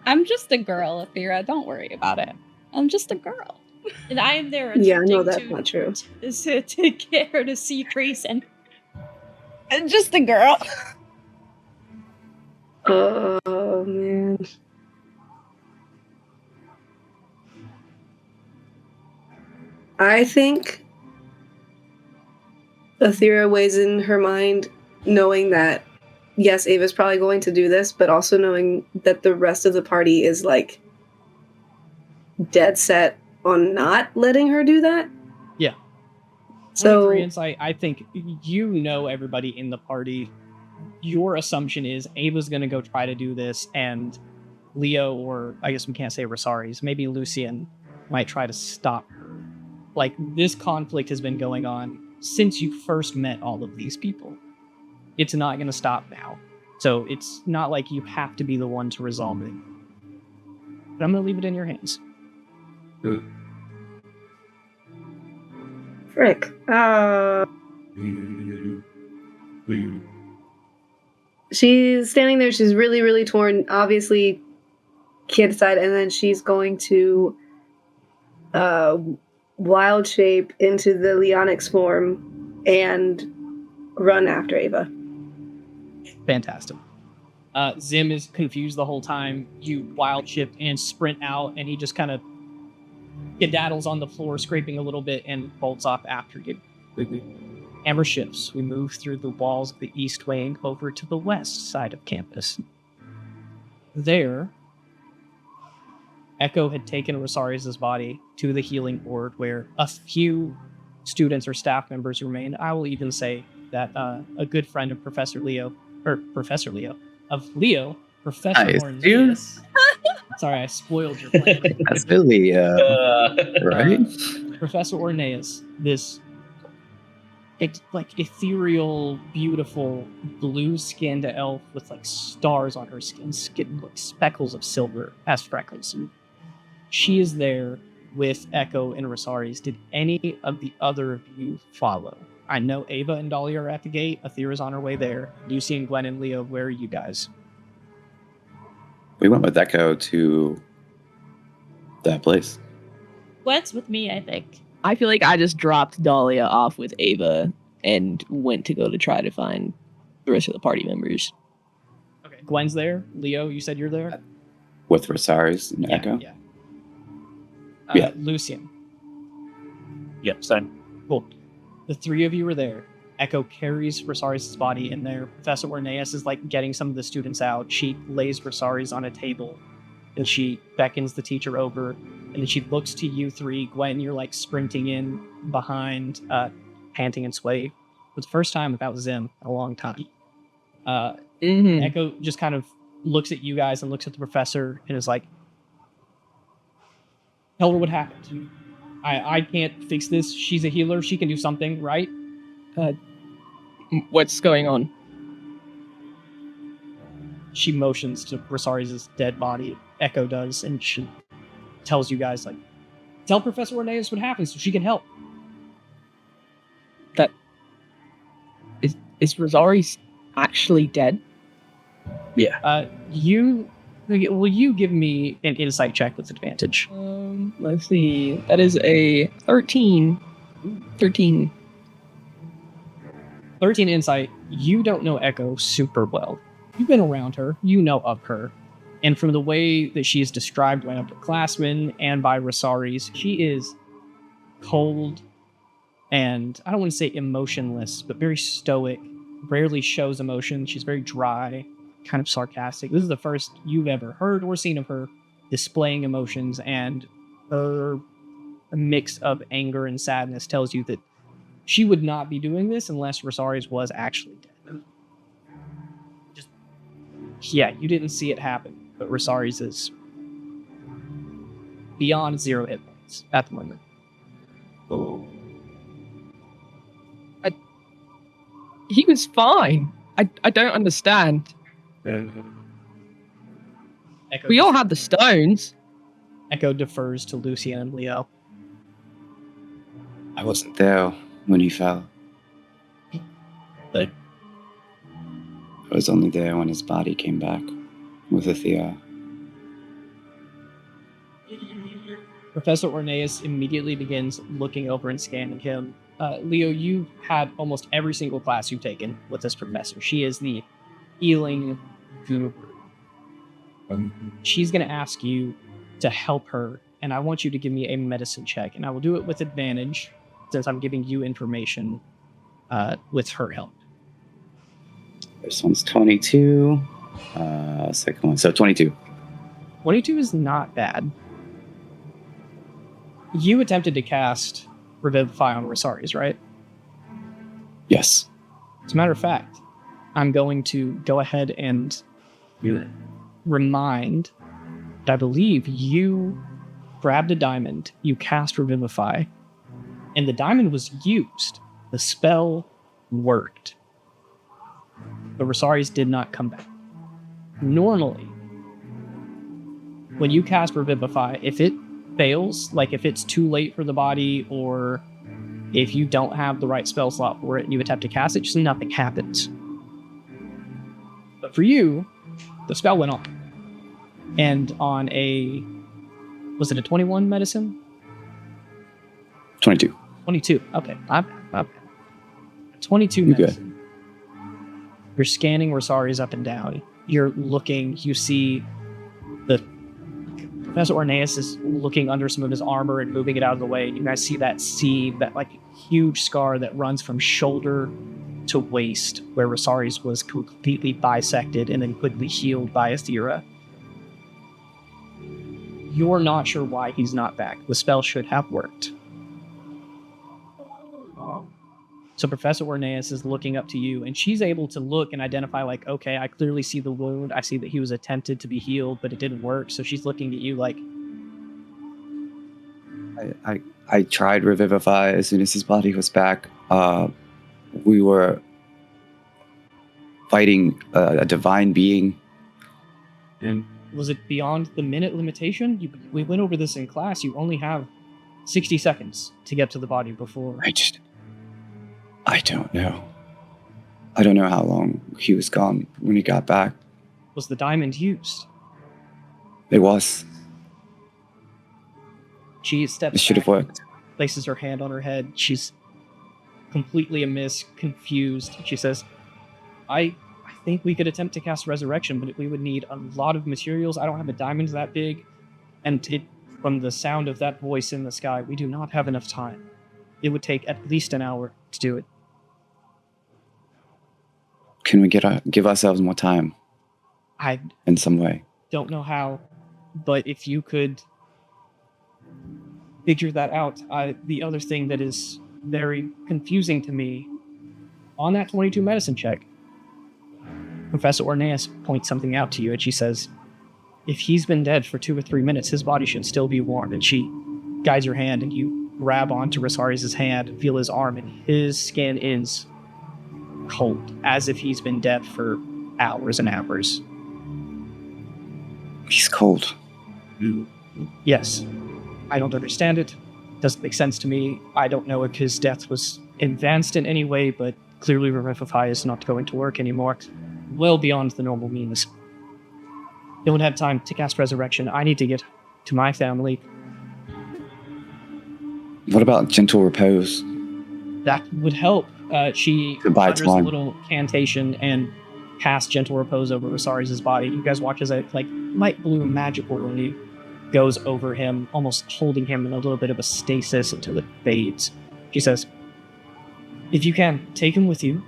I'm just a girl, Athira. Don't worry about it. I'm just a girl. And I am there Yeah, I know attempting that's not true. to get her to see Grayson. I'm just a girl. Oh, man. I think Athira weighs in her mind knowing that, yes, Ava's probably going to do this, but also knowing that the rest of the party is, like, dead set on not letting her do that. Yeah. So, 23 insight, I think you know everybody in the party. Your assumption is Ava's going to go try to do this, and Leo, or I guess we can't say Rosaries, maybe Lucian might try to stop her. Like, this conflict has been going on since you first met all of these people. It's not going to stop now. So it's not like you have to be the one to resolve it. But I'm going to leave it in your hands. frick. She's standing there. She's really, really torn. Obviously, kid side, and then she's going to wild shape into the Leonix form and run after Ava. Fantastic. Zim is confused the whole time. You wild ship and sprint out, and he just kind of skedaddles on the floor, scraping a little bit, and bolts off after you. Camera shifts. We move through the walls of the east wing over to the west side of campus. There, Echo had taken Rosarius' body to the healing ward, where a few students or staff members remained. I will even say that a good friend of Professor Leo, Professor Orneas. Sorry, I spoiled your plan. That's really, right? Professor Orneas, this like ethereal, beautiful, blue-skinned elf with like stars on her skin, like speckles of silver as freckles. And she is there with Echo and Rosaries. Did any of the other of you follow? I know Ava and Dolly are at the gate. Athira's on her way there. Lucy and Gwen and Leo, where are you guys? We went with Echo to that place. Gwen's with me, I think. I feel like I just dropped Dahlia off with Ava and went to go to try to find the rest of the party members. Okay. Gwen's there. Leo, you said you're there? With Rosaris and Echo? Yeah. Yeah. Lucian. Yep, same. Cool. The three of you are there. Echo carries Rosaris' body in there. Professor Orneas is like getting some of the students out. She lays Rosaris on a table and she beckons the teacher over. And then she looks to you three. Gwen, you're like sprinting in behind, panting and sweaty. For the first time without Zim in a long time. Echo just kind of looks at you guys and looks at the professor and is like, tell her what happened. I can't fix this. She's a healer. She can do something, right? What's going on? She motions to Rosaris' dead body. Echo does, and she tells you guys, like, tell Professor Orneas what happened so she can help. That is Rosaris actually dead? Yeah. Will you give me an insight check with advantage? Let's see. That is a 13. 13. 13 insight. You don't know Echo super well. You've been around her. You know of her. And from the way that she is described by upperclassmen and by Rosaris, she is cold and, I don't want to say emotionless, but very stoic. Rarely shows emotion. She's very dry, kind of sarcastic. This is the first you've ever heard or seen of her displaying emotions, and her mix of anger and sadness tells you that she would not be doing this unless Rosaris was actually dead. Yeah, you didn't see it happen, but Rosaris is beyond 0 hit points at the moment. He was fine. I don't understand. Echo, We all had the stones. Echo defers to Lucian and Leo. I wasn't there when he fell. But I was only there when his body came back with Athea. Professor Orneus immediately begins looking over and scanning him. Leo, you had almost every single class you've taken with this professor. She is the healing guru. She's going to ask you to help her, and I want you to give me a medicine check, and I will do it with advantage since I'm giving you information with her help. This one's 22. Second one, so 22. 22 is not bad. You attempted to cast Revivify on Rosaries, right? Yes. As a matter of fact, I'm going to go ahead and remind that I believe you grabbed a diamond, you cast Revivify, and the diamond was used. The spell worked. But Rosaries did not come back. Normally, when you cast Revivify, if it fails, like if it's too late for the body, or if you don't have the right spell slot for it and you attempt to cast it, just nothing happens. But for you, the spell went on. And on a... was it a 21 medicine? 22. 22. Okay. Not bad. 22 You're medicine. You're scanning Rosaries up and down. You're looking, you see the Professor Orneus is looking under some of his armor and moving it out of the way. You guys see that seam, that like huge scar that runs from shoulder to waist, where Rosaries was completely bisected and then quickly healed by Athera. You're not sure why he's not back. The spell should have worked. So Professor Orneus is looking up to you, and she's able to look and identify, like, okay, I clearly see the wound. I see that he was attempted to be healed, but it didn't work. So she's looking at you like... I tried Revivify as soon as his body was back. We were fighting a divine being. And was it beyond the minute limitation? We went over this in class. You only have 60 seconds to get to the body before... I don't know. I don't know how long he was gone when he got back. Was the diamond used? It was. She steps It should have back, worked. places her hand on her head. She's completely amiss, confused. She says, I think we could attempt to cast Resurrection, but we would need a lot of materials. I don't have a diamond that big. And from the sound of that voice in the sky, we do not have enough time. It would take at least an hour to do it. Can we give ourselves more time? I in some way. Don't know how, but if you could figure that out. The other thing that is very confusing to me, on that 22 medicine check, Professor Orneus points something out to you, and she says, if he's been dead for 2 or 3 minutes, his body should still be warm. And she guides your hand, and you grab onto Rosaries' hand and feel his arm, and his skin is cold, as if he's been dead for hours and hours. He's cold. Yes. I don't understand it. Doesn't make sense to me. I don't know if his death was advanced in any way, but clearly Revivify is not going to work anymore. Well beyond the normal means. Don't have time to cast Resurrection. I need to get to my family. What about Gentle Repose? That would help. She Goodbye, utters a time. little cantation and casts Gentle Repose over Rosaries' body. You guys watch as a light blue magical ray goes over him, almost holding him in a little bit of a stasis until it fades. She says, if you can, take him with you.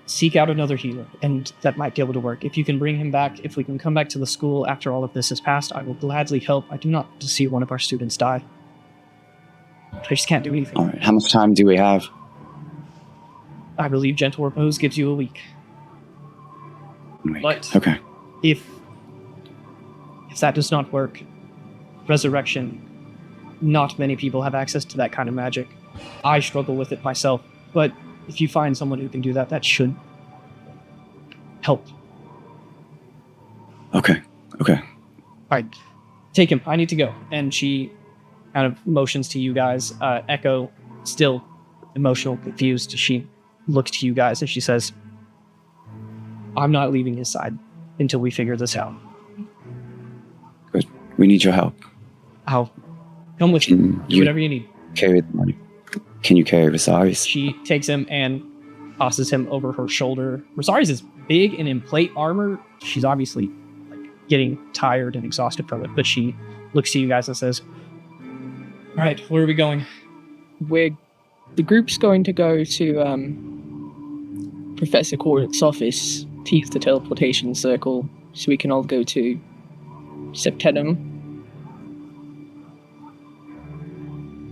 Seek out another healer, and that might be able to work. If you can bring him back, if we can come back to the school after all of this has passed, I will gladly help. I do not want to see one of our students die. I just can't do anything. All right. How much time do we have? I believe Gentle Repose gives you a week. 1 week. But okay. If that does not work, Resurrection, not many people have access to that kind of magic. I struggle with it myself, but if you find someone who can do that, that should help. Okay. Okay. All right, take him. I need to go. And she kind of motions to you guys. Echo, still emotional, confused. She looks to you guys and she says, I'm not leaving his side until we figure this out. Good. We need your help. I'll come with you. Do whatever you need. Carry the money. Can you carry Viserys? She takes him and tosses him over her shoulder. Viserys is big and in plate armor. She's obviously getting tired and exhausted from it, but she looks to you guys and says, all right, where are we going? The group's going to go to Professor Corinth's office to use the teleportation circle so we can all go to Septenum.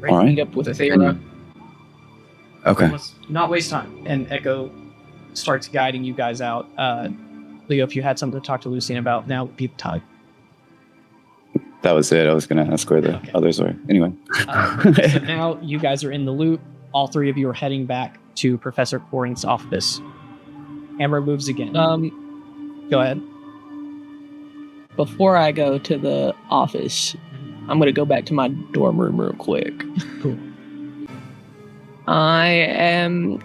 All right. Meet up with Athena. Okay. Let's not waste time. And Echo starts guiding you guys out. Leo, if you had something to talk to Lucien about, now would be the time. That was it. I was going to ask where the others were. Anyway. So now you guys are in the loop. All three of you are heading back to Professor Corinth's office. Hammer moves again. Go ahead. Before I go to the office, I'm going to go back to my dorm room real quick. Cool. I am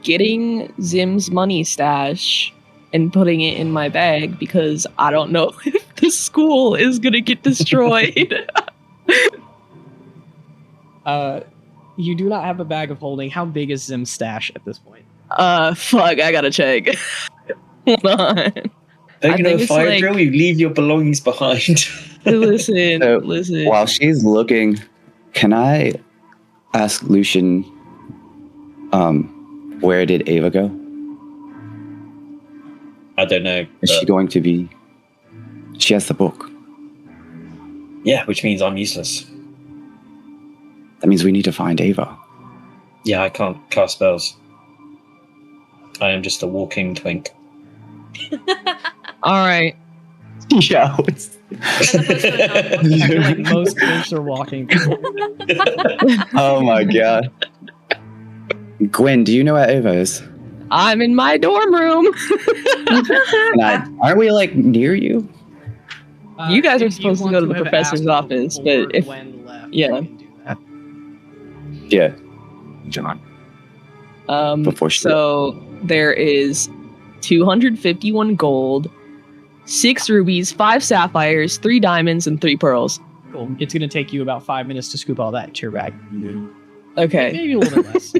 getting Zim's money stash and putting it in my bag because I don't know if the school is going to get destroyed. You do not have a bag of holding. How big is Zim's stash at this point? Fuck, I gotta check. Hold on. They're gonna fire drill you, leave your belongings behind. Listen. While she's looking, can I ask Lucian, where did Ava go? I don't know. Is she going to be... She has the book. Yeah, which means I'm useless. That means we need to find Ava. Yeah, I can't cast spells. I am just a walking twink. Alright. Yeah. I feel like most twinks are walking. Oh my god. Gwen, do you know where Ava is? I'm in my dorm room. Aren't we like near you? You guys are supposed to go to the professor's office, but if yeah. Yeah. John. Before she so there is 251 gold, 6 rubies, 5 sapphires, 3 diamonds, and 3 pearls. Cool. It's going to take you about 5 minutes to scoop all that into your bag. Okay. Maybe a little bit less.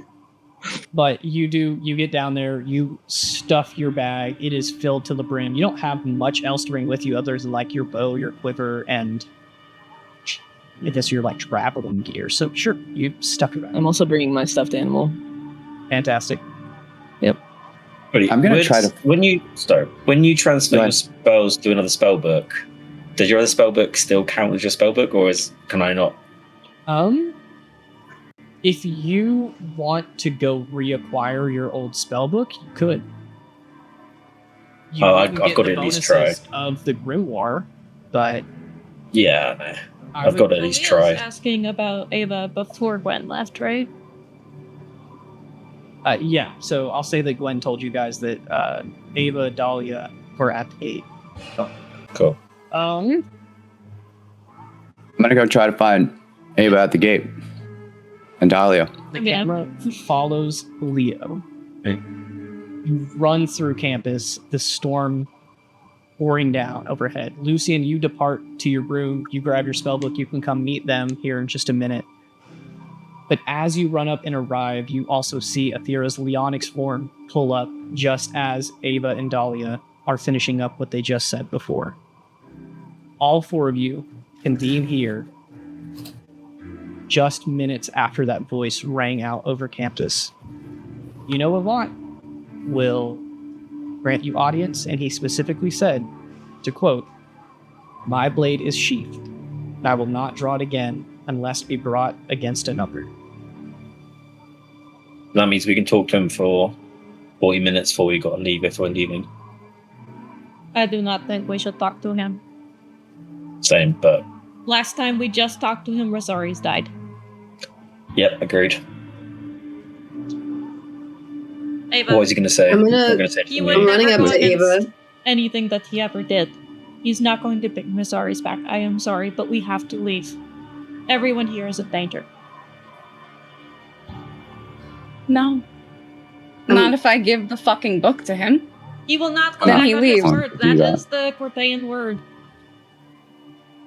But you get down there, you stuff your bag, it is filled to the brim. You don't have much else to bring with you other than like your bow, your quiver, and I guess your like traveling gear. So sure, you stuff your bag. I'm also bringing my stuffed animal. Fantastic. Yep. I'm gonna try to. When you transfer your spells to another spell book, does your other spell book still count as your spell book, or can I not? If you want to go reacquire your old spell book, you could. I've got to at least try. Of the grimoire, but yeah, no. I've got to at least try. Asking about Ava before Gwen left, right? Yeah, so I'll say that Gwen told you guys that Ava, Dahlia were at the gate. Cool. I'm gonna go try to find Ava at the gate. And Dahlia. The camera follows Leo. You run through campus, the storm pouring down overhead. Lucien, you depart to your room. You grab your spellbook. You can come meet them here in just a minute. But as you run up and arrive, you also see Aethera's Leonix form pull up just as Ava and Dahlia are finishing up what they just said before. All 4 of you convene here just minutes after that voice rang out over campus. You know Avant will grant you audience, and he specifically said, to quote, "My blade is sheathed. I will not draw it again unless be brought against another." That means we can talk to him for 40 minutes before we got to leave if we're leaving. I do not think we should talk to him. Same, but... Last time we just talked to him, Rosaris died. Yep, agreed. Ava. What was he going to say? I'm He would I'm running never up go to against Ava. anything that he ever did. He's not going to bring Misari's back. I am sorry, but we have to leave. Everyone here is in danger. No. Not if I give the fucking book to him. He will not go Then back he on his leaves. word. That is the Cortean word.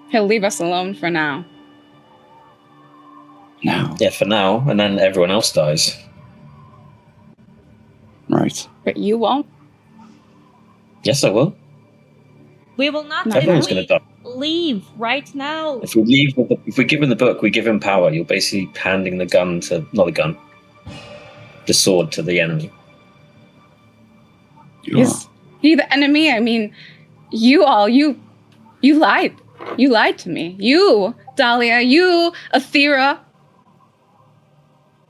He'll leave us alone for now. No. Yeah, for now, and then everyone else dies. Right. But you won't. Yes, I will. We will not Everyone's going to die. leave right now. If we give him the book, we give him power. You're basically handing the gun to, not the gun, the sword to the enemy. Is he the enemy? I mean, you lied. You lied to me. You, Dahlia, you, Athera.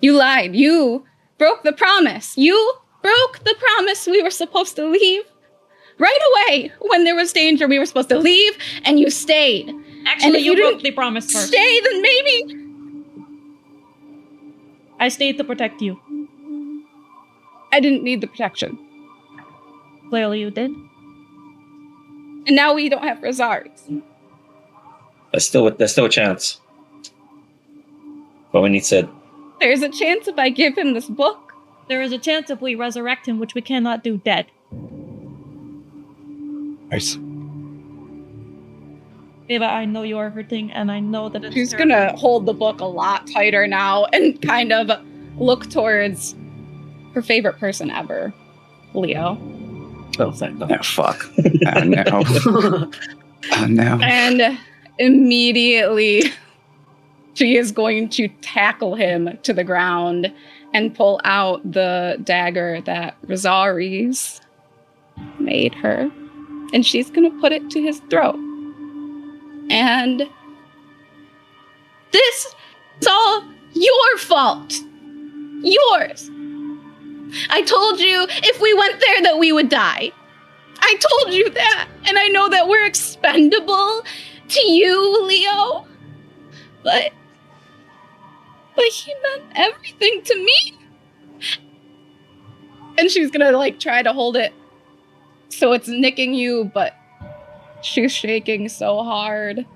You lied. You broke the promise. You broke the promise we were supposed to leave. Right away, when there was danger, we were supposed to leave, and you stayed. Actually, you broke the promise first. Stay, then maybe. I stayed to protect you. I didn't need the protection. Clearly you did. And now we don't have Rosaris. There's still a chance. But we need to... There's a chance if I give him this book. There is a chance if we resurrect him, which we cannot do dead. Nice. Ava, I know you are hurting, and I know that it's She's terrible. gonna hold the book a lot tighter now and kind of look towards her favorite person ever, Leo. Oh, thank God. Oh, fuck. Oh, no. Oh, no. And immediately she is going to tackle him to the ground and pull out the dagger that Rosaries made her. And she's going to put it to his throat. And this is all your fault. Yours. I told you if we went there that we would die. I told you that. And I know that we're expendable to you, Leo. But he meant everything to me. And she's gonna try to hold it so it's nicking you, but she's shaking so hard.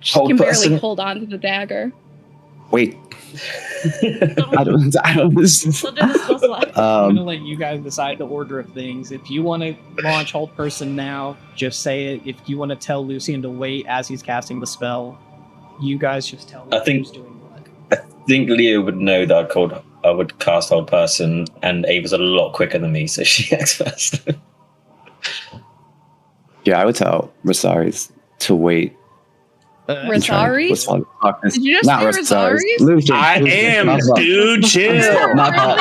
She can barely hold on to the dagger. Wait. I don't. I'm gonna let you guys decide the order of things. If you want to launch Hold Person now, just say it. If you want to tell Lucian to wait as he's casting the spell, you guys just tell me who's doing what. I think Leo would know that I would cast Hold Person, and Ava's a lot quicker than me, so she acts first. Yeah, I would tell Rosaries to wait. Rosaries? Did you just Not say Rosaries? Rosaries? Lucian, I Lucian, am, dude. Chill. My fault.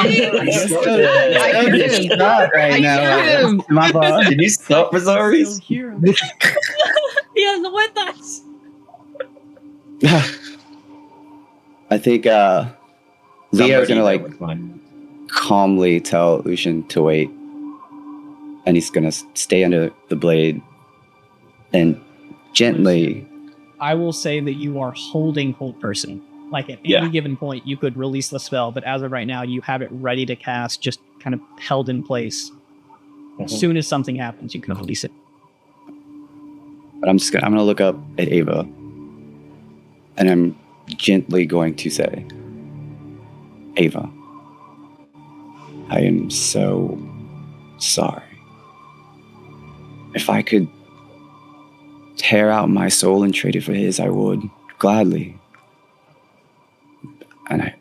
Right now. My fault. Can you stop, Rosaries? He has the wet dice. I think Leo's gonna calmly tell Lucian to wait, and he's gonna stay under the blade and gently. I will say that you are holding Hold Person. Like at any given point, you could release the spell, but as of right now, you have it ready to cast, just kind of held in place. As soon as something happens, you can release it. But I'm gonna look up at Ava, and I'm gently going to say, Ava, I am so sorry. If I could tear out my soul and trade it for his, I would gladly. And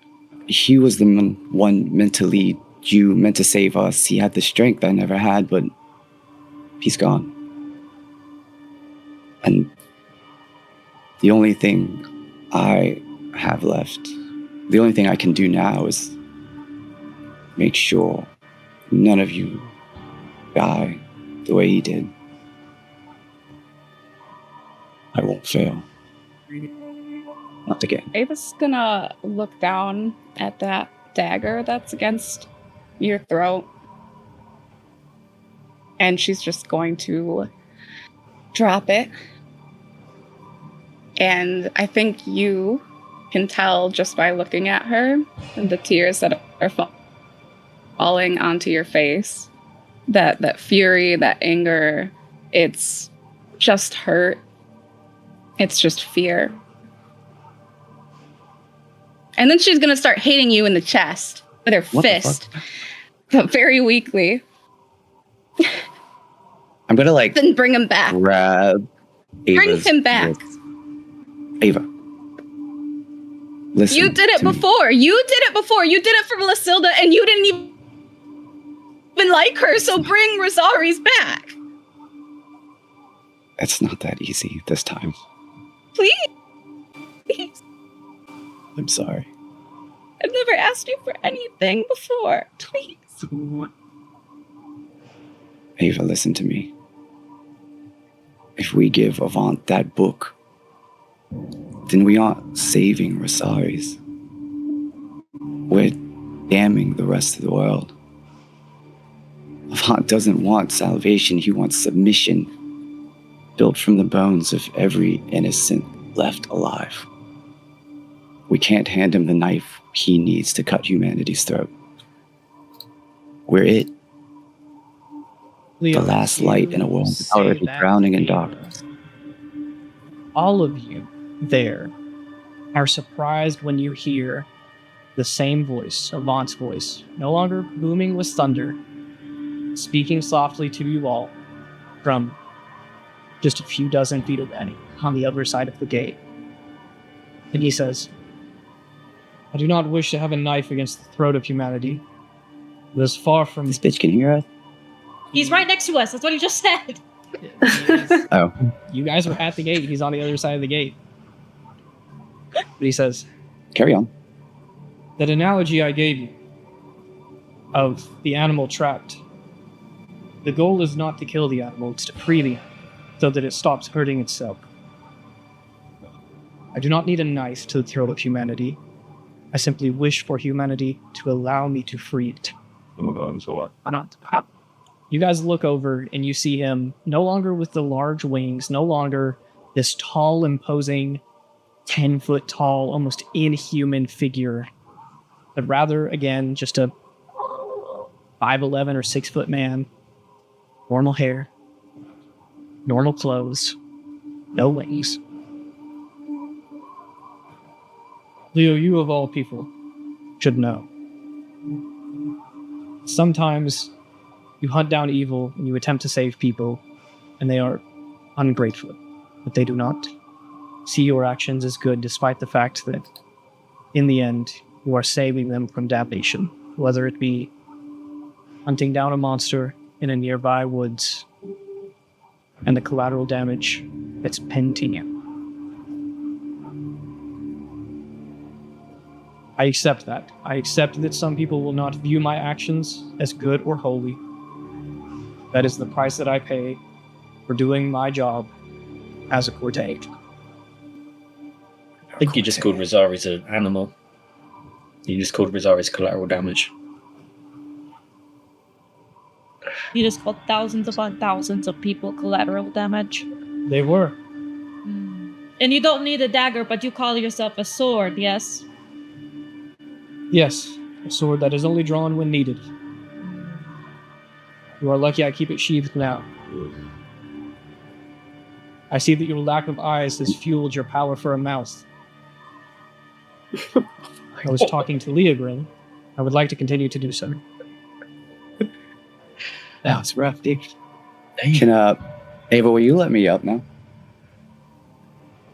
he was the one meant to lead you, meant to save us. He had the strength I never had, but he's gone. And the only thing I have left, the only thing I can do now is make sure none of you die the way he did. I won't fail. Not again. Ava's gonna look down at that dagger that's against your throat. And she's just going to drop it. And I think you can tell just by looking at her and the tears that are falling onto your face, that fury, that anger It's just hurt. It's just fear. And then she's gonna start hitting you in the chest with her What the fist, but very weakly. I'm gonna like Then bring him back. grab Ava's Bring him back. wrist. Ava. Listen. You did it to me. before. You did it before. You did it for Lysilda, and you didn't even like her. So bring Rosari's back, It's not that easy this time. please. Please. I'm sorry. I've never asked you for anything before. Please. Ava, listen to me. If we give Avant that book, then we aren't saving Rosaries. We're damning the rest of the world. Avant doesn't want salvation, he wants submission, built from the bones of every innocent left alive. We can't hand him the knife he needs to cut humanity's throat. We're it. Leo, The last light in a world say already that drowning in to darkness. all of you there are surprised when you hear the same voice, Avant's voice, no longer booming with thunder, speaking softly to you all from just a few dozen feet away on the other side of the gate. And he says, I do not wish to have a knife against the throat of humanity. It is far from... This bitch can hear us? He's right next to us. That's what he just said. Oh. You guys were at the gate. He's on the other side of the gate. But he says, Carry on. that analogy I gave you of the animal trapped. The goal is not to kill the animal, it's to free the animal so that it stops hurting itself. I do not need a knife to the throat of humanity. I simply wish for humanity to allow me to free it. You guys look over and you see him no longer with the large wings, no longer this tall, imposing, 10-foot tall, almost inhuman figure, but rather, again, just a 5'11" or 6-foot man, normal hair, normal clothes, no wings. Leo, you of all people should know. Sometimes you hunt down evil and you attempt to save people, and they are ungrateful, but they do not see your actions as good, despite the fact that, in the end, you are saving them from damnation, whether it be hunting down a monster in a nearby woods and the collateral damage that's pinned to you. I accept that. I accept that some people will not view my actions as good or holy. That is the price that I pay for doing my job as a Cortege. I think you just called Rosari's an animal. You just called Rosari's collateral damage. You just called thousands upon thousands of people collateral damage. They were. And you don't need a dagger, but you call yourself a sword, yes? Yes, a sword that is only drawn when needed. You are lucky I keep it sheathed now. I see that your lack of eyes has fueled your power for a mouth. I was talking to Leogrin. I would like to continue to do so. That was rough, dude. Can, Ava, will you let me up now?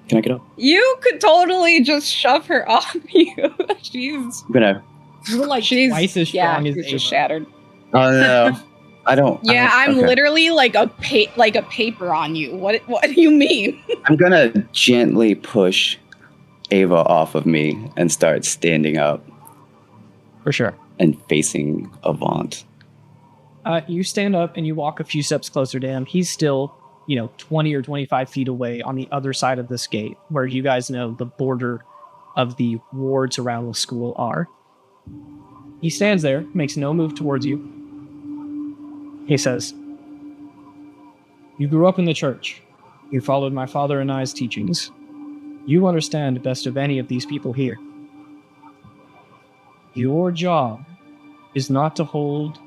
Can I get up? You could totally just shove her off you. She's I'm gonna. You were like she's twice as strong as she's Ava. just shattered. Oh, no. I don't. Yeah, I'm okay. literally like a paper on you. What do you mean? I'm gonna gently push Ava off of me and start standing up For sure. and facing Avant. You stand up and you walk a few steps closer to him. He's still, 20 or 25 feet away on the other side of this gate, where you guys know the border of the wards around the school are. He stands there, makes no move towards you. He says, "You grew up in the church. You followed my father and I's teachings. You understand best of any of these people here. Your job is not to hold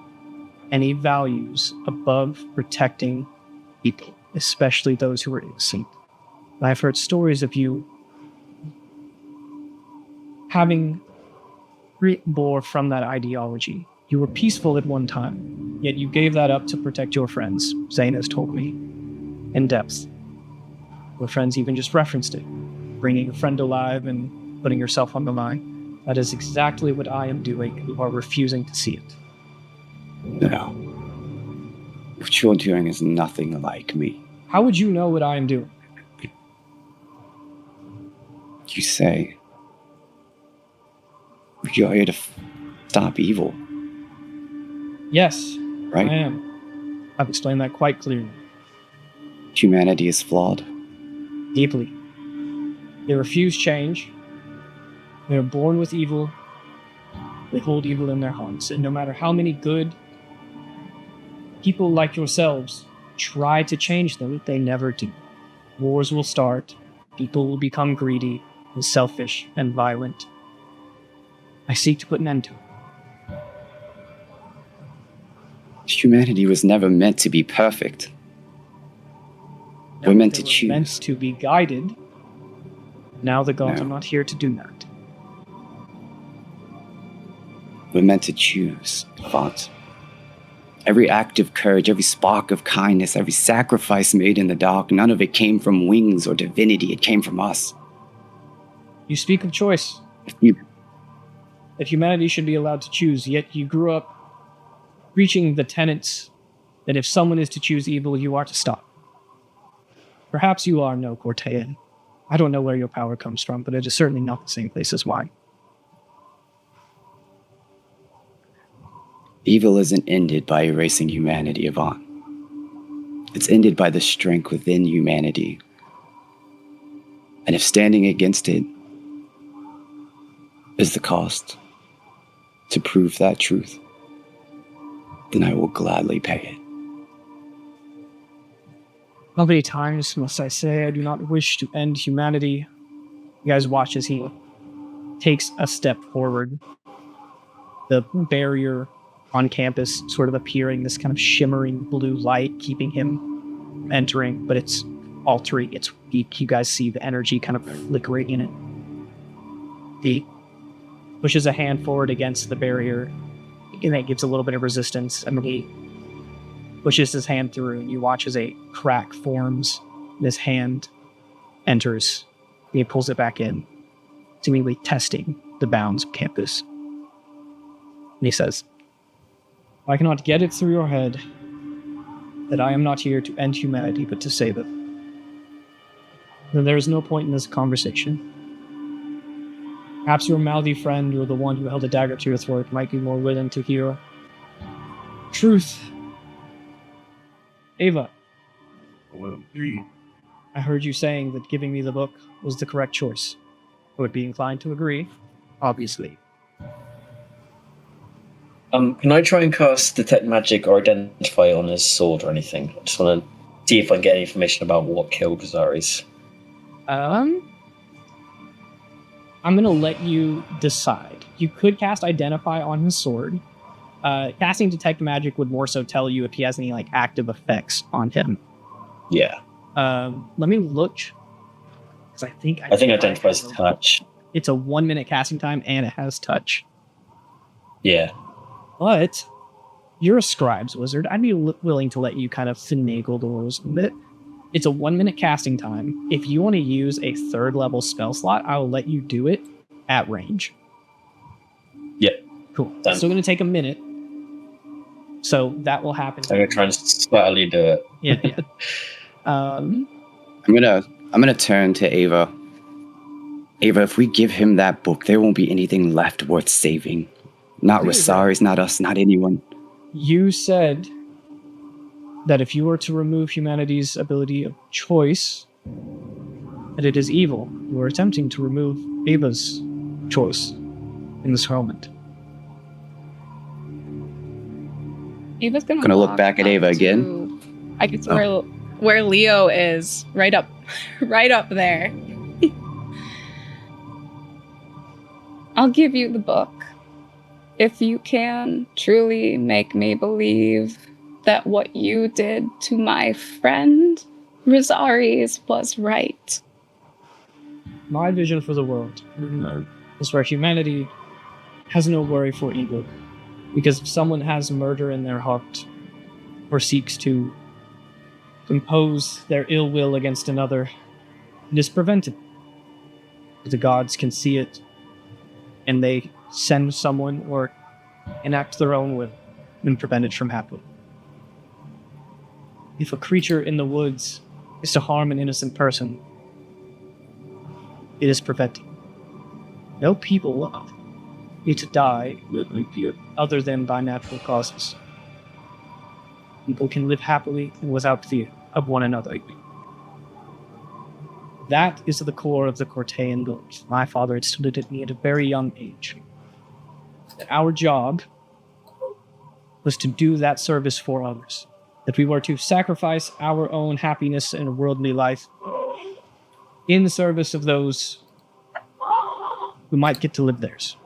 any values above protecting people. especially those who are innocent. I've heard stories of you having bore from that ideology. You were peaceful at one time, yet you gave that up to protect your friends, Zane has told me, in depth. Your friends even just referenced it, bringing a friend alive and putting yourself on the line. That is exactly what I am doing. You are refusing to see it. No. What you're doing is nothing like me. How would you know what I am doing? You say you're here to stop evil. Yes, right? I am. I've explained that quite clearly. Humanity is flawed. Deeply. They refuse change. They are born with evil. They hold evil in their hearts. And no matter how many good people like yourselves try to change them, they never do. Wars will start. People will become greedy and selfish and violent. I seek to put an end to it. Humanity was never meant to be perfect. We're meant to choose. Meant to be guided. Now the gods No. are not here to do that. We're meant to choose, Font. Every act of courage, every spark of kindness, every sacrifice made in the dark, none of it came from wings or divinity. It came from us. You speak of choice. That humanity should be allowed to choose, yet you grew up preaching the tenets that if someone is to choose evil, you are to stop. Perhaps you are no Cortean. I don't know where your power comes from, but it is certainly not the same place as mine. Evil isn't ended by erasing humanity, Yvonne. It's ended by the strength within humanity. And if standing against it is the cost to prove that truth, then I will gladly pay it. How many times must I say I do not wish to end humanity? You guys watch as he takes a step forward. The barrier on campus sort of appearing, this kind of shimmering blue light keeping him entering, but it's altering, it's weak. You guys see the energy kind of flickering in it. He pushes a hand forward against the barrier, and that gives a little bit of resistance, and then he pushes his hand through, and you watch as a crack forms, and his hand enters, and he pulls it back in, seemingly testing the bounds of campus. And he says, I cannot get it through your head that I am not here to end humanity, but to save it. Then there is no point in this conversation. Perhaps your mouthy friend or the one who held a dagger to your throat might be more willing to hear truth. Ava, I heard you saying that giving me the book was the correct choice. I would be inclined to agree, obviously. Can I try and cast Detect Magic or Identify on his sword or anything? I just want to see if I can get any information about what killed Rosaris. I'm going to let you decide. You could cast Identify on his sword. Casting Detect Magic would more so tell you if he has any like active effects on him. Yeah. Let me look. Because I think Identify's touch. It's a 1 minute casting time and it has touch. Yeah. But you're a scribes wizard. I'd be willing to let you kind of finagle the rules a bit. It's a 1 minute casting time. If you want to use a 3rd level spell slot, I will let you do it at range. Yeah. Cool. Done. Still going to take a minute. So that will happen. I'm going to try and slightly do it. Yeah. I'm gonna turn to Ava. Ava, if we give him that book, there won't be anything left worth saving. Not Rosaris, not us, not anyone. You said that if you were to remove humanity's ability of choice, that it is evil. You are attempting to remove Ava's choice in this moment. Ava's Gonna look back at Ava again. I guess where Leo is, right up there. I'll give you the book if you can truly make me believe that what you did to my friend Rosaries was right. My vision for the world is where humanity has no worry for evil. Because if someone has murder in their heart or seeks to impose their ill will against another, it is prevented. The gods can see it, and they send someone or enact their own will and prevent it from happening. If a creature in the woods is to harm an innocent person, it is prevented. No people need to die other than by natural causes. People can live happily and without fear of one another. That is the core of the Cortean belief. My father instilled it in me at a very young age. That our job was to do that service for others. That we were to sacrifice our own happiness and worldly life in the service of those who might get to live theirs.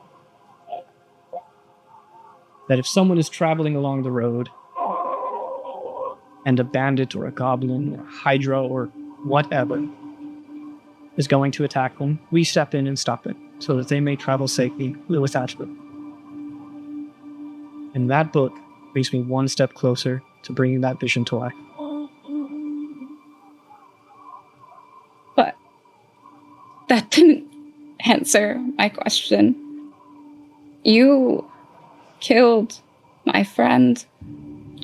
That if someone is traveling along the road and a bandit or a goblin or a hydra or whatever is going to attack them, we step in and stop it so that they may travel safely without them. And that book brings me one step closer to bringing that vision to life. But that didn't answer my question. You killed my friend,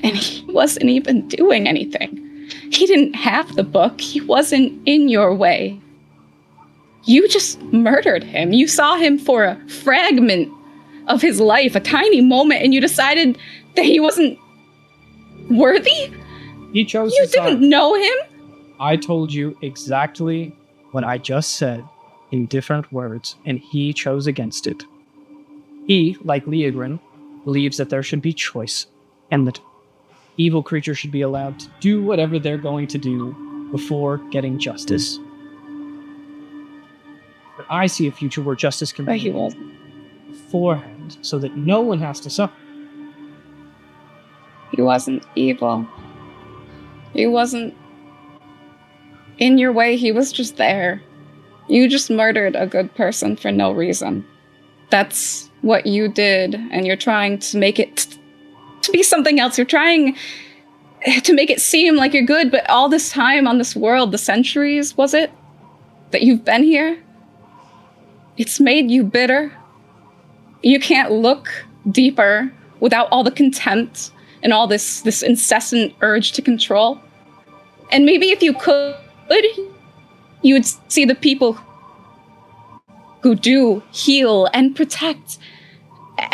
and he wasn't even doing anything. He didn't have the book. He wasn't in your way. You just murdered him. You saw him for a fragment of his life, a tiny moment, and you decided that he wasn't worthy? He chose You didn't know him? I told you exactly what I just said in different words, and he chose against it. He, like Leogrin, believes that there should be choice, and that evil creatures should be allowed to do whatever they're going to do before getting justice. But I see a future where justice can be beforehand, so that no one has to suffer. He wasn't evil. He wasn't in your way. He was just there. You just murdered a good person for no reason. That's what you did, and you're trying to make it to be something else. You're trying to make it seem like you're good, but all this time on this world, the centuries, was it, that you've been here? It's made you bitter. You can't look deeper without all the contempt and all this incessant urge to control. And maybe if you could, you would see the people who do heal and protect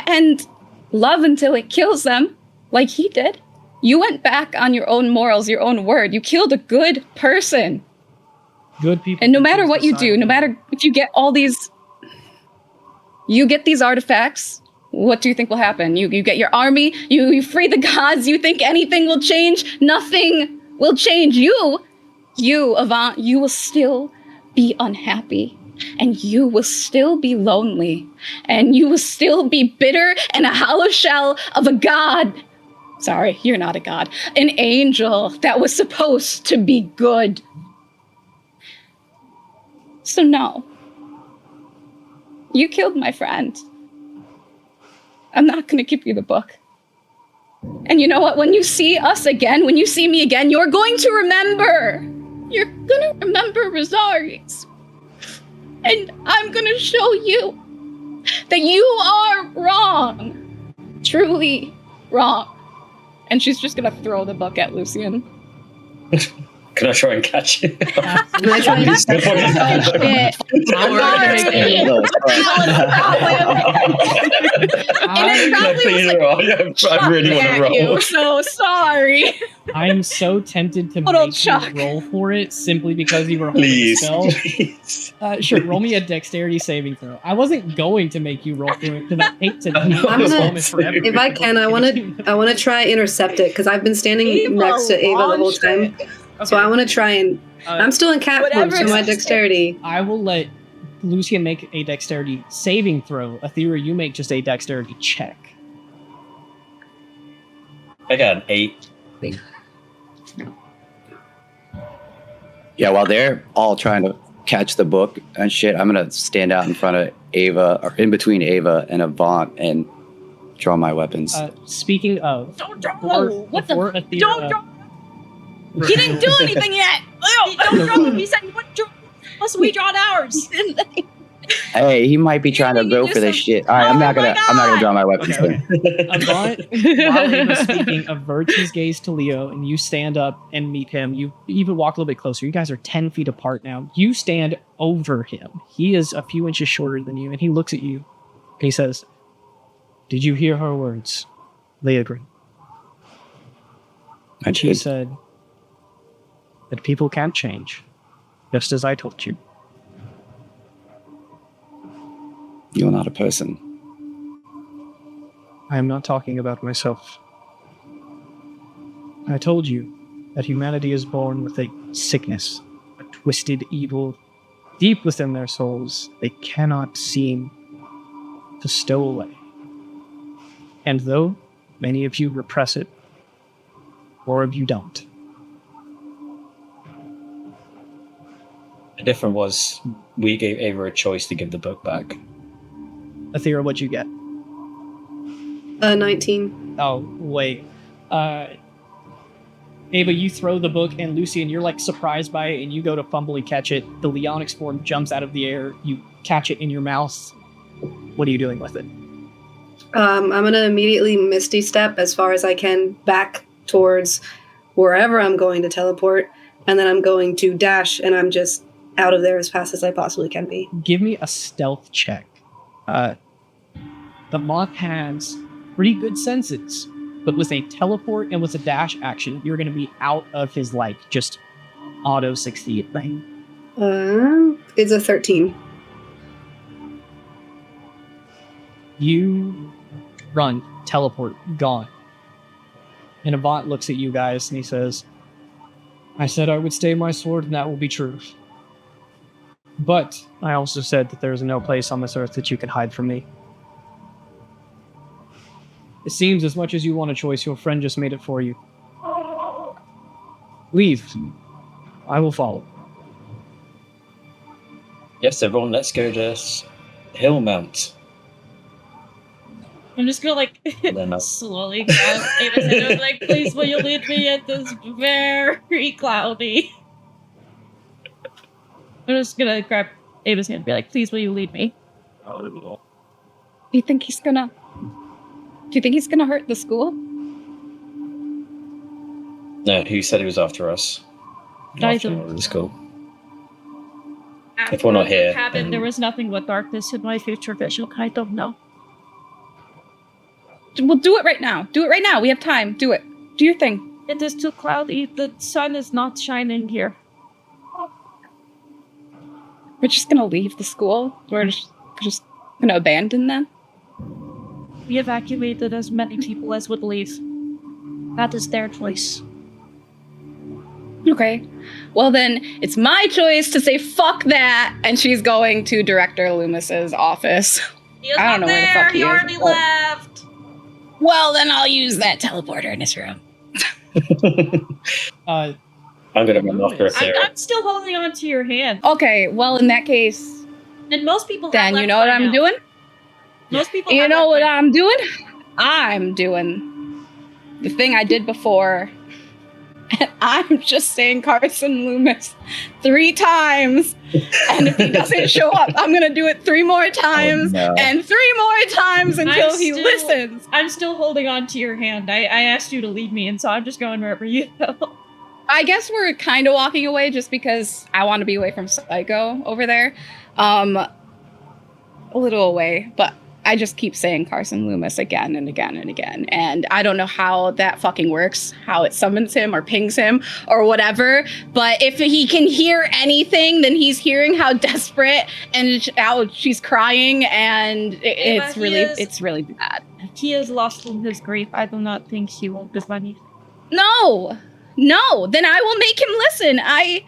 and love until it kills them, like he did. You went back on your own morals, your own word. You killed a good person. Good people. And no matter what you do, no matter if you get all these, you get these artifacts, what do you think will happen? You get your army, you free the gods, you think anything will change? Nothing will change. You, Avant, you will still be unhappy. And you will still be lonely. And you will still be bitter and a hollow shell of a god. Sorry, you're not a god. An angel that was supposed to be good. So no. You killed my friend. I'm not going to give you the book. And you know what? When you see us again, when you see me again, you're going to remember. You're going to remember Rosaries. And I'm going to show you that you are wrong. Truly wrong. And she's just going to throw the book at Lucian. Can I try and catch it? Can I try and catch it? I really want to roll. You, so sorry. I am so tempted to make you roll for it simply because you were holding the spell. Please. Sure, roll me a dexterity saving throw. I wasn't going to make you roll for it because I hate to do this moment forever. If I can, I want to try intercept it because I've been standing next to Ava the whole time. So I want to try and. I'm still in cat form, so my dexterity. I will let Lucian make a dexterity saving throw. Aethera, you make just a dexterity check. I got an 8. Yeah, while they're all trying to catch the book and shit, I'm gonna stand out in front of Ava, or in between Ava and Avant, and draw my weapons. Speaking of, Don't draw. What the? Don't draw. He didn't do anything yet. Don't draw. He said he wouldn't draw unless we drawn ours. Hey, he might be trying to go for this shit. All right, I'm not gonna draw my weapons. Okay. Avant, while Ava's speaking, averts his gaze to Leo, and you stand up and meet him. You even walk a little bit closer. You guys are 10 feet apart now. You stand over him. He is a few inches shorter than you, and he looks at you. And he says, "Did you hear her words, Leogrin?" And she said that people can't change, just as I told you. You're not a person. I am not talking about myself. I told you that humanity is born with a sickness, a twisted evil deep within their souls they cannot seem to stow away. And though many of you repress it, more of you don't. The difference was we gave Ava a choice to give the book back. Athera, what'd you get? 19. Oh, wait. Ava, you throw the book, and Lucian, you're like surprised by it, and you go to fumbly catch it. The Leonix form jumps out of the air. You catch it in your mouth. What are you doing with it? I'm gonna immediately Misty Step as far as I can back towards wherever I'm going to teleport, and then I'm going to dash, and I'm just out of there as fast as I possibly can be. Give me a stealth check. The moth has pretty good senses, but with a teleport and with a dash action, you're going to be out of his just auto succeed thing. It's a 13. You run, teleport, gone. And Avant looks at you guys and he says, "I said I would stay my sword, and that will be true. But I also said that there is no place on this earth that you can hide from me. It seems as much as you want a choice, your friend just made it for you. Leave. I will follow." Yes, everyone, let's go to Hillmount. I'm just gonna slowly grab Ava's head. I was like, "Please, will you lead me? It is very cloudy." I'm just gonna grab Ava's hand and be like, "Please, will you lead me?" Do you think he's gonna hurt the school? No, who said he was after us? After the school. If we're not here, cabin, there was nothing but darkness in my future vision. I don't know. We'll do it right now. Do it right now. We have time. Do it. Do your thing. It is too cloudy. The sun is not shining here. We're just gonna leave the school. We're just gonna abandon them. We evacuated as many people as would leave. That is their choice. Okay. Well then, it's my choice to say fuck that, and she's going to Director Loomis's office. I don't know where the fuck he is. He already left. Well, then I'll use that teleporter in his room. I'm gonna run off her. I'm still holding on to your hand. Okay, well in that case, and most people. Then you know what I'm doing. Most people. You know what I'm doing? I'm doing the thing I did before. And I'm just saying Carson Loomis 3 times. And if he doesn't show up, I'm going to do it 3 more times and 3 more times until he listens. I'm still holding on to your hand. I asked you to leave me, and so I'm just going wherever you go. I guess we're kind of walking away just because I want to be away from Psycho over there. A little away, but I just keep saying Carson Loomis again and again and again. And I don't know how that fucking works, how it summons him or pings him or whatever. But if he can hear anything, then he's hearing how desperate and how she's crying. And it's really bad. He is lost in his grief. I do not think he will do anything. No, then I will make him listen. I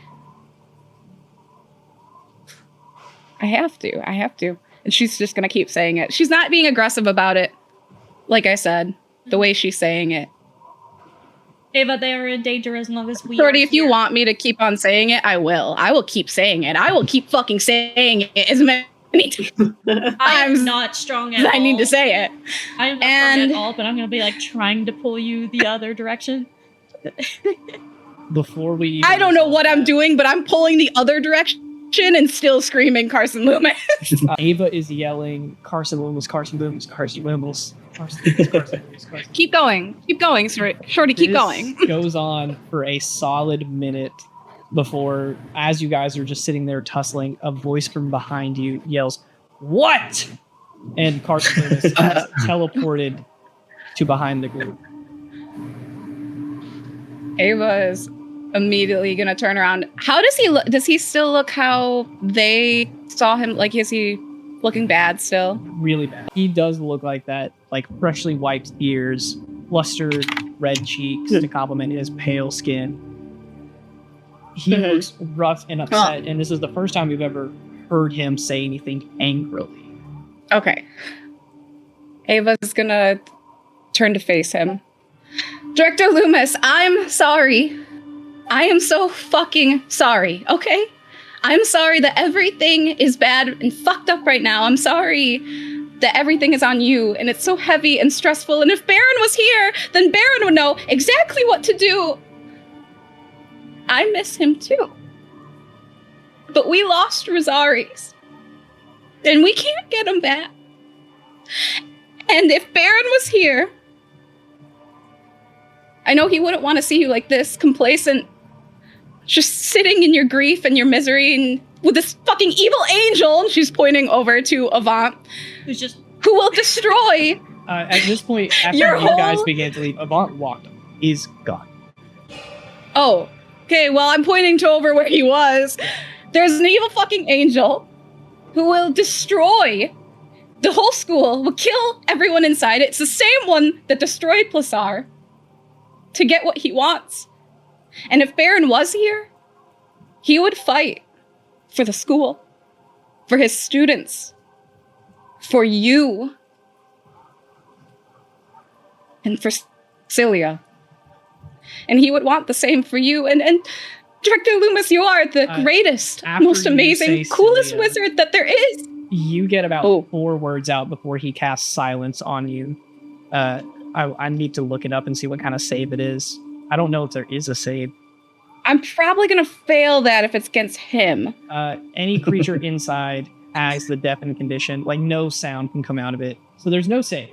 have to. And she's just going to keep saying it. She's not being aggressive about it. Like I said, the way she's saying it. Ava, they are in danger as long as we Shorty, are if you here. want me to keep on saying it, I will. I will keep saying it. I will keep fucking saying it as many I am times not strong as at I all. need to say it. I am not strong at all, but I'm gonna be like trying to pull you the other direction. Before we even I don't know resolve what I'm that, doing, but I'm pulling the other direction and still screaming Carson Loomis. Ava is yelling, Carson Loomis, Carson Loomis, Carson Loomis, Carson Loomis, Carson Loomis, Carson. Keep going, Shorty, keep going. This goes on for a solid minute before, as you guys are just sitting there tussling, a voice from behind you yells, "What?" And Carson Loomis is teleported to behind the group. Ava is immediately gonna turn around. How does he look? Does he still look how they saw him? Like, is he looking bad still? Really bad. He does look like that, like freshly wiped ears, flustered red cheeks to complement his pale skin. He looks rough and upset, and this is the first time we've ever heard him say anything angrily. Okay. Ava's gonna turn to face him. Director Loomis, I'm sorry. I am so fucking sorry, okay? I'm sorry that everything is bad and fucked up right now. I'm sorry that everything is on you and it's so heavy and stressful. And if Baron was here, then Baron would know exactly what to do. I miss him too. But we lost Rosaries. And we can't get him back. And if Baron was here, I know he wouldn't want to see you like this, complacent, just sitting in your grief and your misery and with this fucking evil angel, and she's pointing over to Avant, who will destroy. At this point, after Your you guys whole- began to leave, Avant walked up. He's gone. Oh, okay, well, I'm pointing to over where he was. There's an evil fucking angel who will destroy the whole school, will kill everyone inside it. It's the same one that destroyed Plassar to get what he wants. And if Baron was here, he would fight for the school, for his students, for you, and for Cilia. And he would want the same for you. And Director Loomis, you are the greatest, after most you amazing, say coolest Cilia, wizard that there is. You get about 4 words out before he casts silence on you. I need to look it up and see what kind of save it is. I don't know if there is a save. I'm probably going to fail that if it's against him. Any creature inside has the deafened condition. Like, no sound can come out of it. So there's no save.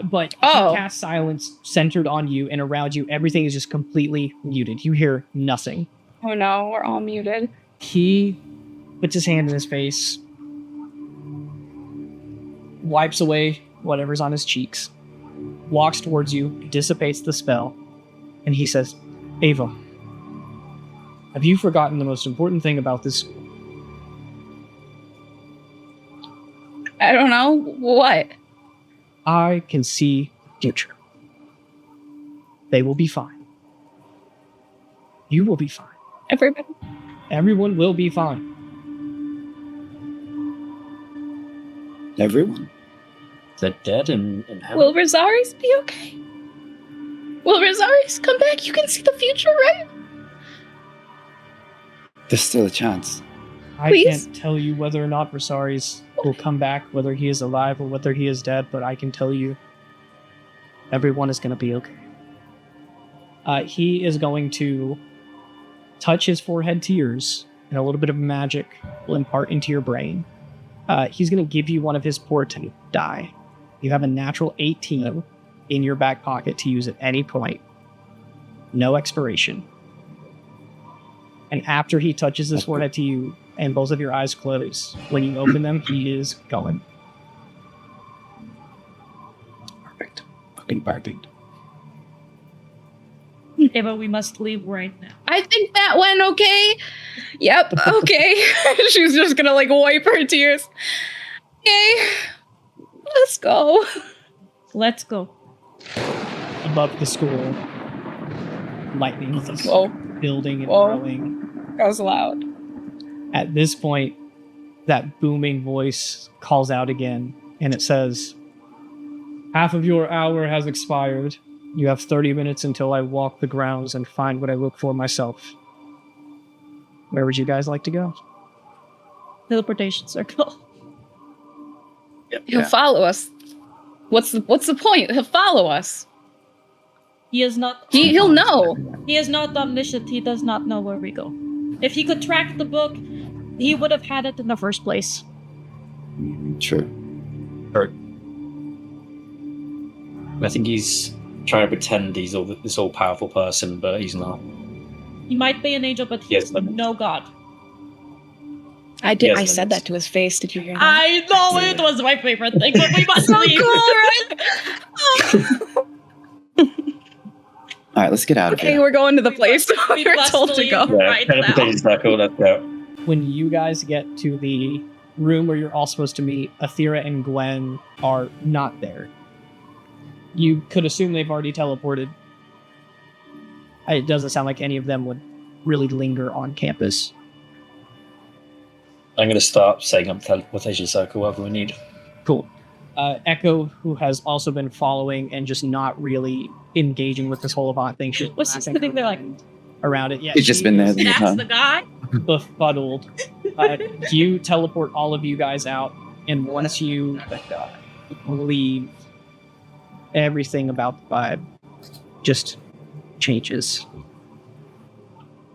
But he casts silence centered on you, and around you, everything is just completely muted. You hear nothing. Oh no, we're all muted. He puts his hand in his face, wipes away whatever's on his cheeks, walks towards you, dissipates the spell, and he says, "Ava, have you forgotten the most important thing about this school?" I don't know. What? I can see the future. They will be fine. You will be fine. Everybody? Everyone will be fine. Everyone? The dead in heaven? Will Rosaries be okay? Will Rosaries come back? You can see the future, right? There's still a chance. I Please? can't tell you whether or not Rosaries will come back, whether he is alive or whether he is dead, but I can tell you everyone is going to be okay. He is going to touch his forehead to yours, and a little bit of magic will impart into your brain. He's going to give you one of his portent die. You have a natural 18 in your back pocket to use at any point. No expiration. And after he touches his forehead to you, and both of your eyes close, when you open them, he is going. Perfect. Fucking perfect. Ava, we must leave right now. I think that went okay. Yep, okay. She's just gonna like wipe her tears. Okay, let's go. Let's go. Above the school, lightning is building and Whoa. growing. That was loud. At this point, that booming voice calls out again, and it says, "Half of your hour has expired. You have 30 minutes until I walk the grounds and find what I look for myself. Where would you guys like to go? Teleportation circle. He'll follow us. What's the point? He'll follow us. He is not. He'll know. He is not omniscient. He does not know where we go. If he could track the book, he would have had it in the first place. True. I think he's trying to pretend he's this all powerful person, but he's not. He might be an angel, but he's no god. I did. I said that to his face. Did you hear that? I know it was my favorite thing, but we must leave. Cool, right? All right, let's get out of Okay, here. we're going to the place we were told to go. Yeah, Right teleportation circle, let's go. When you guys get to the room where you're all supposed to meet, Athera and Gwen are not there. You could assume they've already teleported. It doesn't sound like any of them would really linger on campus. I'm going to start setting up teleportation circle wherever we need. Cool. Echo, who has also been following and just not really engaging with this whole Avant thing, she's Was just sitting there like, around it. Yeah, He's just been there the whole that's time. the guy? befuddled. You teleport all of you guys out, and once you leave, everything about the vibe just changes.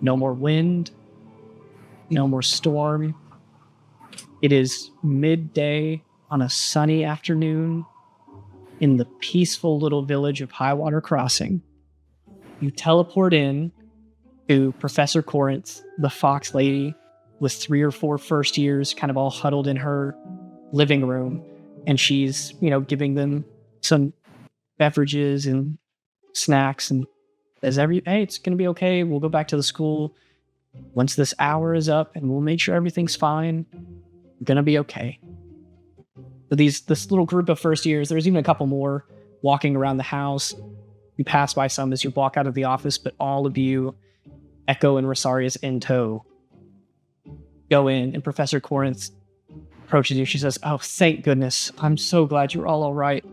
No more wind, no more storm. It is midday on a sunny afternoon in the peaceful little village of Highwater Crossing. You teleport in to Professor Corinth, the fox lady, with 3 or 4 first years kind of all huddled in her living room. And she's, giving them some beverages and snacks and says, hey, it's going to be okay. We'll go back to the school once this hour is up and we'll make sure everything's fine. We're going to be okay. So this little group of first years, there's even a couple more walking around the house. You pass by some as you walk out of the office, but all of you, Echo and Rosarius in tow, go in, and Professor Corinth approaches you. She says, oh, thank goodness. I'm so glad you're all right.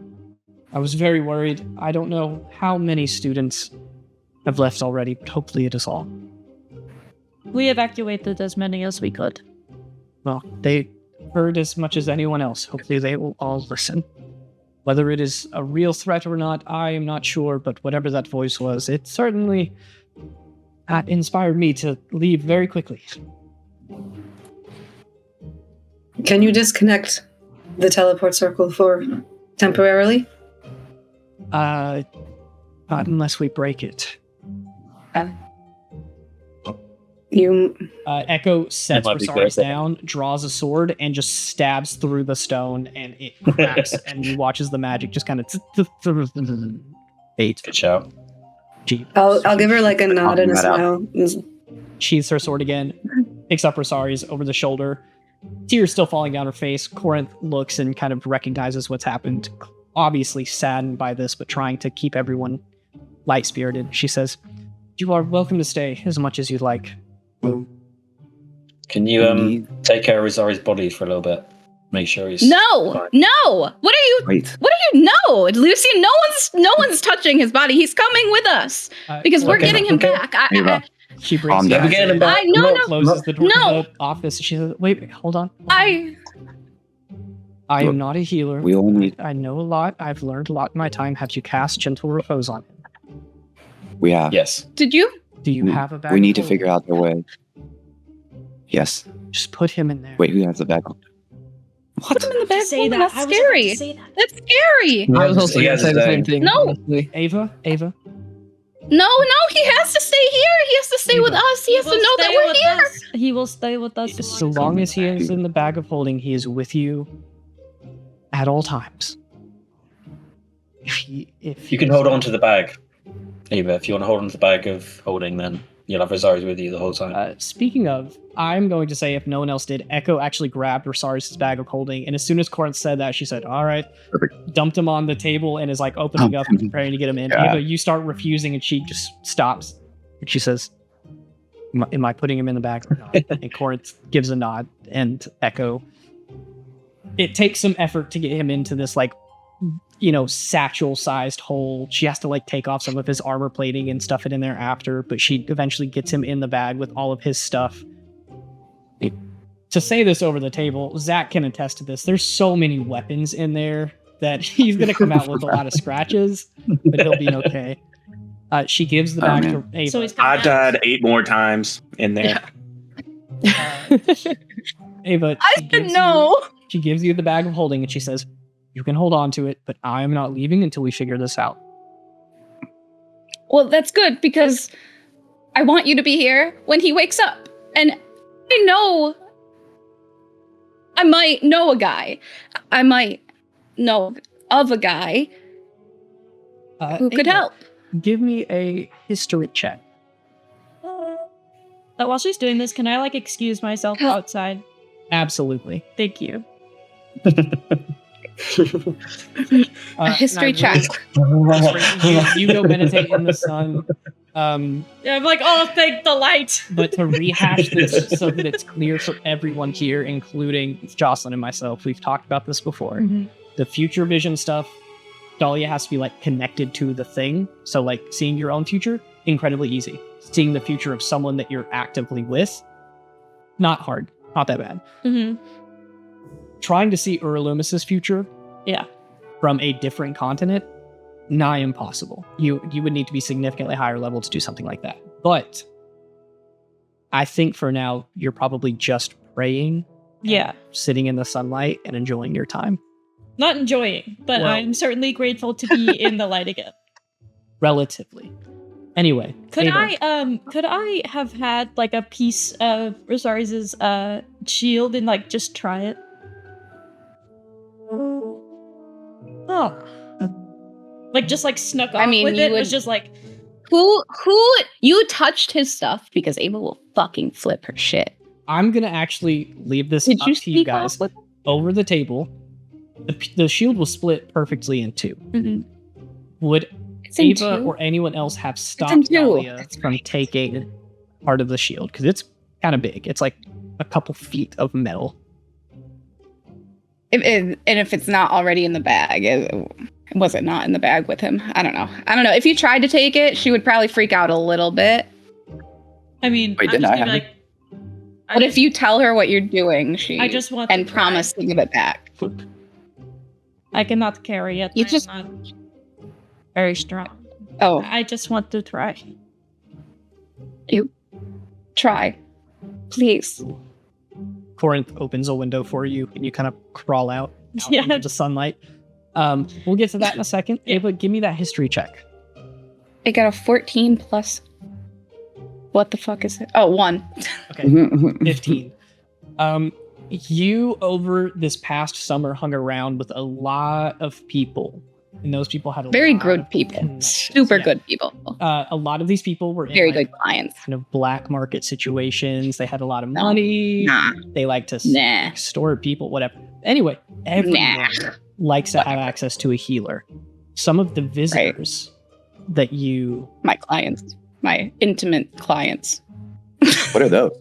I was very worried. I don't know how many students have left already, but hopefully it is all. We evacuated as many as we could. Well, they heard as much as anyone else. Hopefully they will all listen. Whether it is a real threat or not, I am not sure, but whatever that voice was, it certainly inspired me to leave very quickly. Can you disconnect the teleport circle for temporarily? Not unless we break it. Echo sets Rosarius down, draws a sword, and just stabs through the stone, and it cracks, and you watch as the magic just kind of fades. Good shout. I'll give her like a nod and a smile. Sheathes her sword again, picks up Rosarius over the shoulder, tears still falling down her face. Corinth looks and kind of recognizes what's happened, obviously saddened by this, but trying to keep everyone light-spirited. She says, you are welcome to stay as much as you'd like. Can you take care of Rosari's body for a little bit? Make sure he's No. fine. What are you? Wait. What do you know, Lucian? No one's touching his body. He's coming with us because we're getting him back. She brings Calm you down. We're getting him back. closes the door to the office. She says, wait, hold on. I am not a healer. We all need. I know a lot. I've learned a lot in my time. Have you cast Gentle Repose on him? We have. Yes. did you? Do you have a bag? We need to of figure out the way. Yes. Just put him in there. Wait, who has the bag? Put him in the bag. Say that. That's I was about to scary. say that. That's scary. I was also He going to has say the his same own. thing. No. honestly. Ava? No, he has to stay here. He has to stay with us. He has to know that we're here. He will stay with us. So long as he is in the bag of holding, he is with you at all times. If You can hold on to the bag, Eva. If you want to hold on to the bag of holding, then you'll have Rosari's with you the whole time. Speaking of, I'm going to say if no one else did, Echo actually grabbed Rosarius' bag of holding, and as soon as Corinth said that, she said, all right, dumped him on the table and is like opening up and preparing to get him in. Yeah. Ava, you start refusing, and she just stops. And she says, am I putting him in the bag or not? And Corinth gives a nod, and Echo. It takes some effort to get him into this like satchel-sized hole. She has to like take off some of his armor plating and stuff it in there after, but she eventually gets him in the bag with all of his stuff. To say this over the table, Zach can attest to this. There's so many weapons in there that he's going to come out with a lot of scratches, but he'll be okay. She gives the bag to Ava. So I died 8 more times in there. Ava, she gives you the bag of holding and she says, "You can hold on to it, but I am not leaving until we figure this out." Well, that's good because I want you to be here when he wakes up. And I might know a guy. I might know of a guy who could Ava, help. Give me a history check. While she's doing this, can I like excuse myself outside? Absolutely. Thank you. A history check. You go meditate in the sun. Yeah, I'm like, oh, thank the light. But to rehash this so that it's clear for everyone here, including Jocelyn and myself, we've talked about this before. The future vision stuff, Dahlia has to be like connected to the thing. So like seeing your own future, incredibly easy. Seeing the future of someone that you're actively with, not hard, not that bad. Trying to see Ura Lumis's future, from a different continent, nigh impossible. You would need to be significantly higher level to do something like that. But I think for now, you're probably just praying, sitting in the sunlight and enjoying your time. Not enjoying, but I'm certainly grateful to be in the light again. Relatively. Anyway, could Ava. I have had like a piece of Rosari's shield and like just try it? Oh. Like just like snuck off with it. It was just like who you touched his stuff because Ava will fucking flip her shit. I'm gonna actually leave this up to you guys. Over the table, the shield was split perfectly in two. Would Ava or anyone else have stopped Dahlia from taking part of the shield? Because it's kind of big. It's like a couple feet of metal. And if it's not already in the bag, was it not in the bag with him? I don't know. If you tried to take it, she would probably freak out a little bit. I mean, wait, didn't I have like, but if you tell her what you're doing, I just want and promise to give it back. I cannot carry it. You just not very strong. Oh, I just want to try. You try, please. Corinth opens a window for you, and you kind of crawl out into the sunlight. We'll get to that in a second. Ava, give me that history check. I got a 14 plus. What the fuck is it? Oh, 1. Okay, 15. You, over this past summer, hung around with a lot of people. And those people had very good people. Super good people. A lot of these people were very in, good clients. Kind of black market situations. They had a lot of money. They like to extort people, whatever. Anyway, everyone likes to have access to a healer. Some of the visitors that you... My clients. My intimate clients. What are those?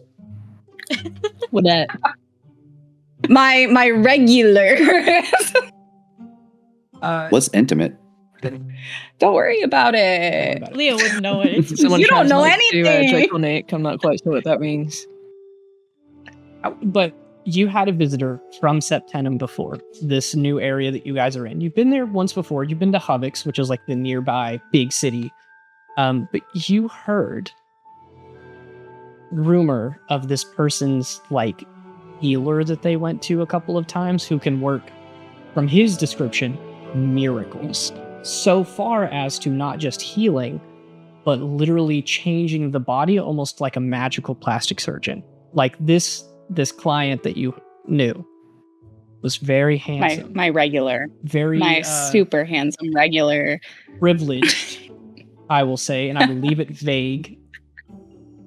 What that? My regular. What's intimate? Don't worry about it. Leo wouldn't know it. You don't know anything. Draconic. I'm not quite sure what that means. But you had a visitor from Septenum before, this new area that you guys are in. You've been there once before. You've been to Havix, which is like the nearby big city. But you heard rumor of this person's like healer that they went to a couple of times who can work, from his description, miracles. So far as to not just healing, but literally changing the body almost like a magical plastic surgeon. Like this client that you knew was very handsome. My regular. My super handsome regular. Privileged, I will say, and I will leave it vague.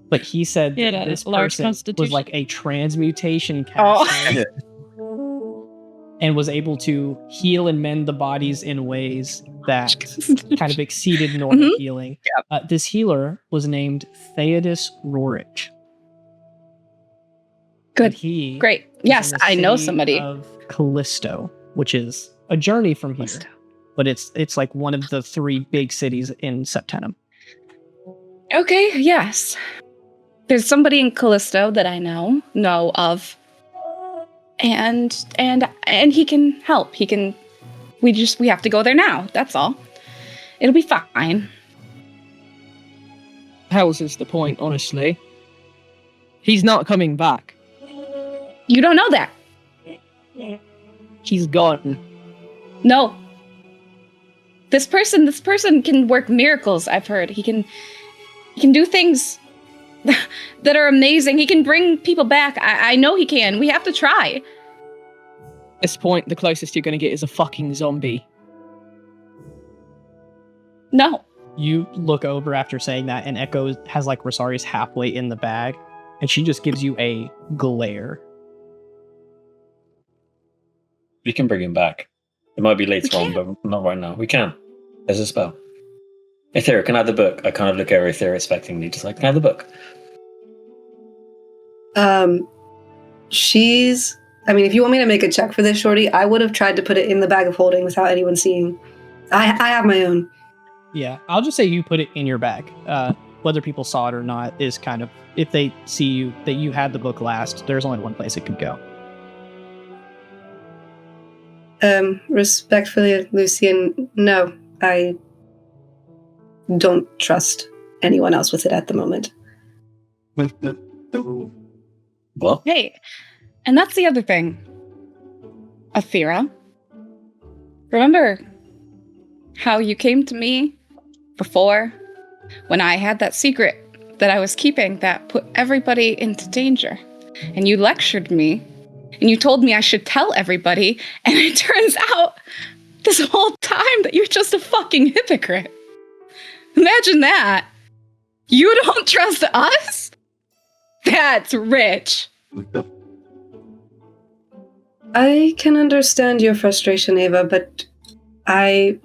But he said that this person was like a transmutation caster and was able to heal and mend the bodies in ways that kind of exceeded normal healing. This healer was named Theodis Rorich. Good. He Great. Yes, I know somebody. Of Callisto, which is a journey from here. but it's like one of the 3 big cities in Septenum. Okay, yes. There's somebody in Callisto that I know of. And he can help. We have to go there now. That's all. It'll be fine. Hell's is the point, honestly. He's not coming back. You don't know that. He's gone. No. This person can work miracles, I've heard. He can do things that are amazing. He can bring people back. I know he can. We have to try. At this point, the closest you're going to get is a fucking zombie. No. You look over after saying that, and Echo has like Rosari's halfway in the bag, and she just gives you a glare. We can bring him back. It might be later on, but not right now. We can. There's a spell. Aethera, can I have the book? I kind of look over Aethera expectingly, just like, can I have the book? If you want me to make a check for this, Shorty, I would have tried to put it in the bag of holding without anyone seeing. I have my own. Yeah, I'll just say you put it in your bag. Whether people saw it or not is kind of, if they see you that you had the book last, there's only one place it could go. Respectfully, Lucian, no, I don't trust anyone else with it at the moment. Well, hey, and that's the other thing. Aethera, remember how you came to me before when I had that secret that I was keeping that put everybody into danger? And you lectured me, and you told me I should tell everybody, and it turns out this whole time that you're just a fucking hypocrite. Imagine that. You don't trust us? That's rich. I can understand your frustration, Ava, but I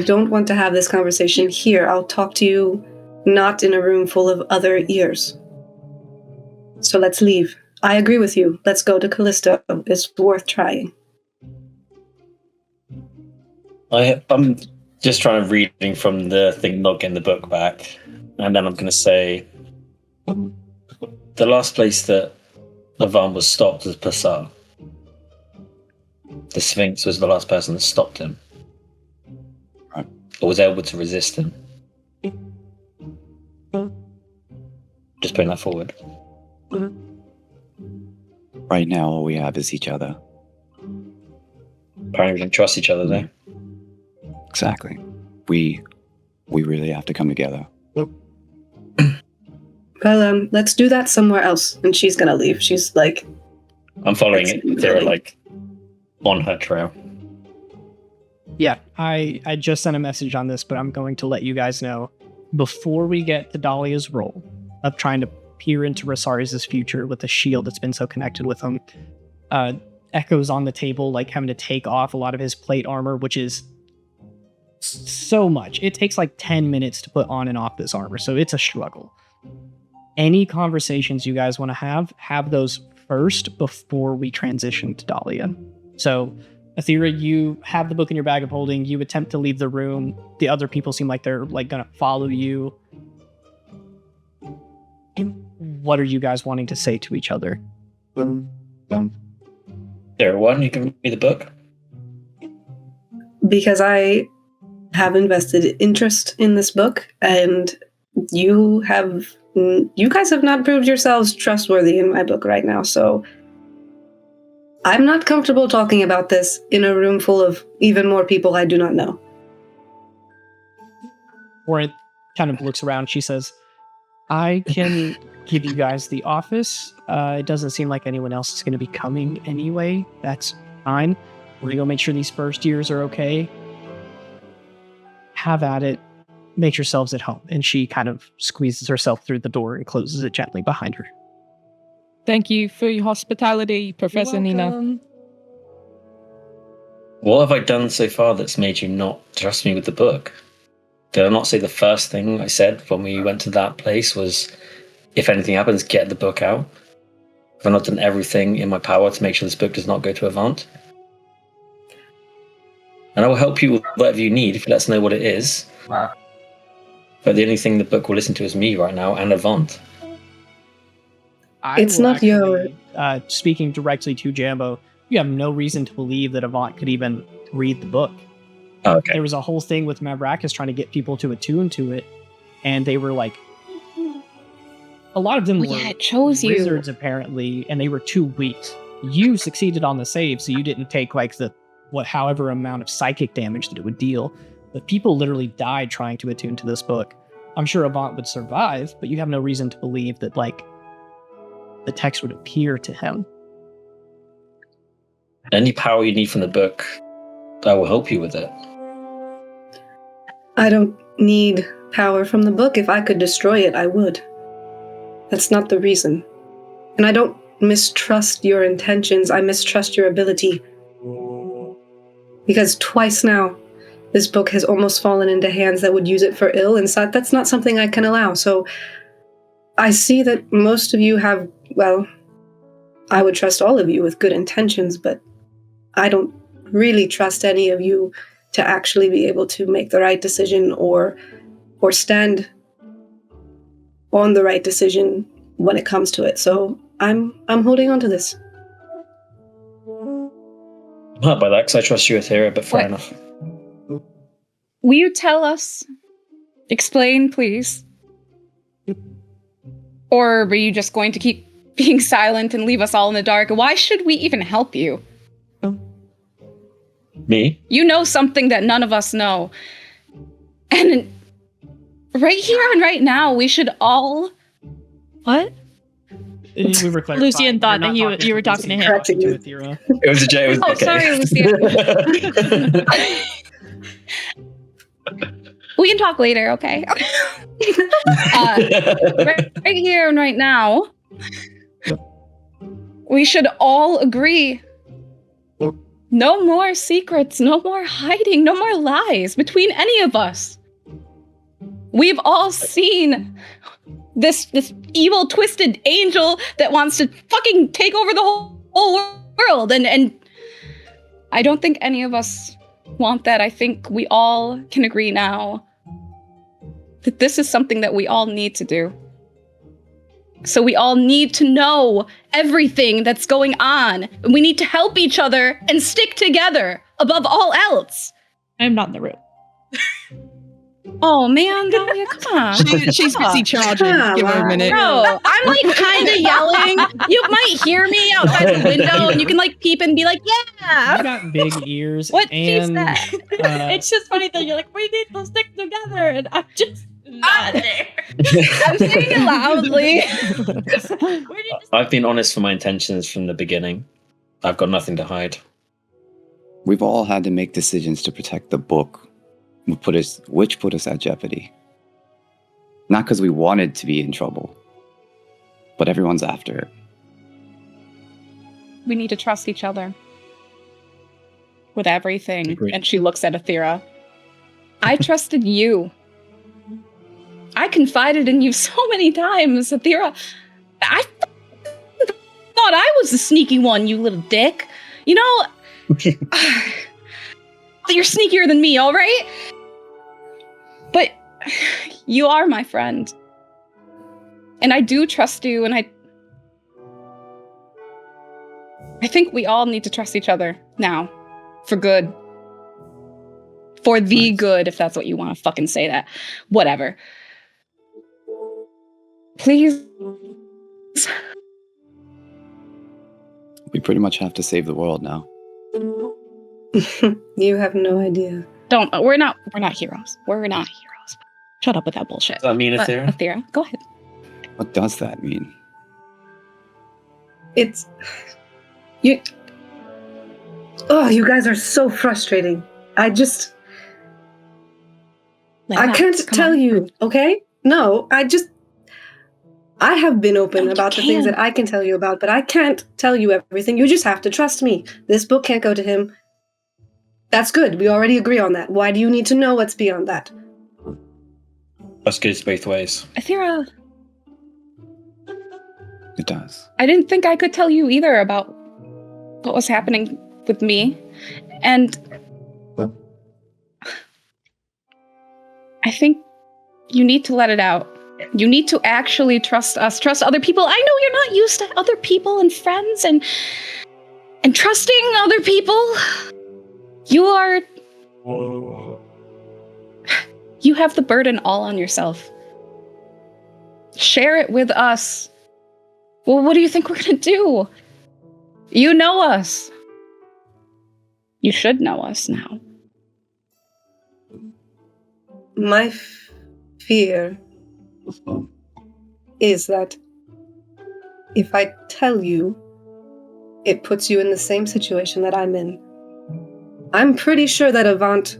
don't want to have this conversation here. I'll talk to you not in a room full of other ears. So let's leave. I agree with you. Let's go to Callisto. It's worth trying. I'm just trying to reading from the thing, not getting the book back. And then I'm going to say, the last place that Lavan was stopped was Passar. The Sphinx was the last person that stopped him. Right. Or was able to resist him. Just putting that forward. Right now, all we have is each other. Apparently we don't trust each other, though. Exactly. We really have to come together. Well, let's do that somewhere else. And she's gonna leave. She's like... I'm following it. They're like on her trail. Yeah, I just sent a message on this, but I'm going to let you guys know before we get to Dahlia's role of trying to peer into Rosari's future with the shield that's been so connected with him. Echo's on the table, like having to take off a lot of his plate armor, which is so much. It takes like 10 minutes to put on and off this armor, so it's a struggle. Any conversations you guys want to have those first before we transition to Dahlia. So, Aethera, you have the book in your bag of holding. You attempt to leave the room. The other people seem like they're like gonna follow you. What are you guys wanting to say to each other? There, one, you can read me the book. Because I have invested interest in this book, and you guys have not proved yourselves trustworthy in my book right now, so I'm not comfortable talking about this in a room full of even more people I do not know. Orin kind of looks around. She says, I can give you guys the office. It doesn't seem like anyone else is going to be coming anyway. That's fine. We're going to go make sure these first years are okay. Have at it. Make yourselves at home. And she kind of squeezes herself through the door and closes it gently behind her. Thank you for your hospitality, Professor Nina. What have I done so far that's made you not trust me with the book? Did I not say the first thing I said when we went to that place was, if anything happens, get the book out? Have I not done everything in my power to make sure this book does not go to Avant? And I will help you with whatever you need if you let us know what it is. But the only thing the book will listen to is me right now and Avant. It's not your... Speaking directly to Jambo, you have no reason to believe that Avant could even read the book. Oh, okay. There was a whole thing with Mavrakis trying to get people to attune to it, and they were like, a lot of them were it chose wizards apparently, and they were too weak. You succeeded on the save, so you didn't take like however amount of psychic damage that it would deal. But people literally died trying to attune to this book. I'm sure Avant would survive, but you have no reason to believe that like the text would appear to him. Any power you need from the book, I will help you with it. I don't need power from the book. If I could destroy it, I would. That's not the reason. And I don't mistrust your intentions. I mistrust your ability. Because twice now, this book has almost fallen into hands that would use it for ill, and so that's not something I can allow. So I see that most of you have, well, I would trust all of you with good intentions, but I don't really trust any of you to actually be able to make the right decision or stand on the right decision when it comes to it. So I'm holding on to this. I'm hurt by that because I trust you, Aethera, but fair enough. Will you tell us? Explain, please. Or are you just going to keep being silent and leave us all in the dark? Why should we even help you? Me? You know something that none of us know. And right here and right now, we should all... What? We were clarifying. Lucian thought that you were talking to him. It was a J. It was okay. Sorry, Lucian. We can talk later, okay? Right here and right now, we should all agree. No more secrets, no more hiding, no more lies between any of us. We've all seen this evil, twisted angel that wants to fucking take over the whole world, and I don't think any of us want that. I think we all can agree now that this is something that we all need to do. So we all need to know everything that's going on. And we need to help each other and stick together above all else. I'm not in the room. Oh man, Dahlia, come on. She's busy charging. Give her a minute. Bro, I'm like kind of yelling. You might hear me outside the window and you can like peep and be like, yeah. You got big ears. What and, is that? It's just funny that you're like, we need to stick together, and I'm just not there. I'm saying it loudly. I've been honest for my intentions from the beginning. I've got nothing to hide. We've all had to make decisions to protect the book, which put us at jeopardy. Not because we wanted to be in trouble, but everyone's after it. We need to trust each other with everything. Agreed. And she looks at Aethera. I trusted you. I confided in you so many times, Aethera. I thought I was the sneaky one, you little dick. You know, you're sneakier than me, all right? But you are my friend. And I do trust you, and I think we all need to trust each other now. For good. For the good, if that's what you want to fucking say that. Whatever. Please. We pretty much have to save the world now. You have no idea. We're not heroes. We're not heroes. Shut up with that bullshit. Does that mean Aethera? Aethera, go ahead. What does that mean? It's... You... Oh, you guys are so frustrating. I can't tell you, okay? No, I have been open about the things that I can tell you about, but I can't tell you everything. You just have to trust me. This book can't go to him. That's good. We already agree on that. Why do you need to know what's beyond that? That's good both ways. Aethera, It does. I didn't think I could tell you either about what was happening with me. And I think you need to let it out. You need to actually trust us, trust other people. I know you're not used to other people and friends and trusting other people. You have the burden all on yourself. Share it with us. Well, what do you think we're gonna do? You know us. You should know us now. My fear is that if I tell you, it puts you in the same situation that I'm in. I'm pretty sure that Avant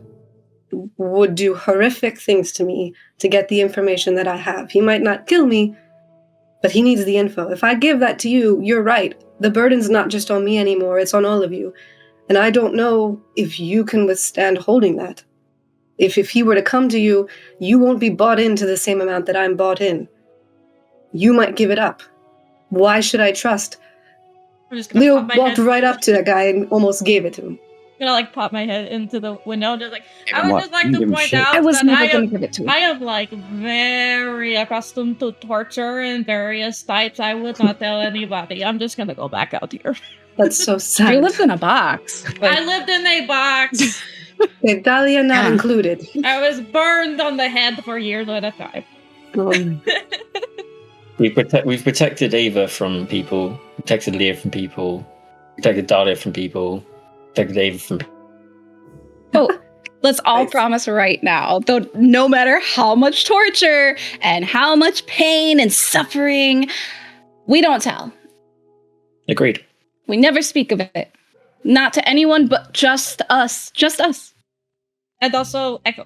would do horrific things to me to get the information that I have. He might not kill me, but he needs the info. If I give that to you, you're right. The burden's not just on me anymore, it's on all of you. And I don't know if you can withstand holding that. If he were to come to you, you won't be bought into the same amount that I'm bought in. You might give it up. Why should I trust? Leo walked right up to that guy and almost gave it to him. I'm gonna pop my head into the window, just I would just like to point out that I am very accustomed to torture in various types. I would not tell anybody. I'm just gonna go back out here. That's so sad. You lived in a box. I lived in a box. Dahlia not included. I was burned on the head for years at a time. We've protected Ava from people, protected Leah from people, protected Dahlia from people, protected Ava from people. Oh, let's all promise right now, though, no matter how much torture and how much pain and suffering, we don't tell. Agreed. We never speak of it. Not to anyone but just us. Just us. And also Echo.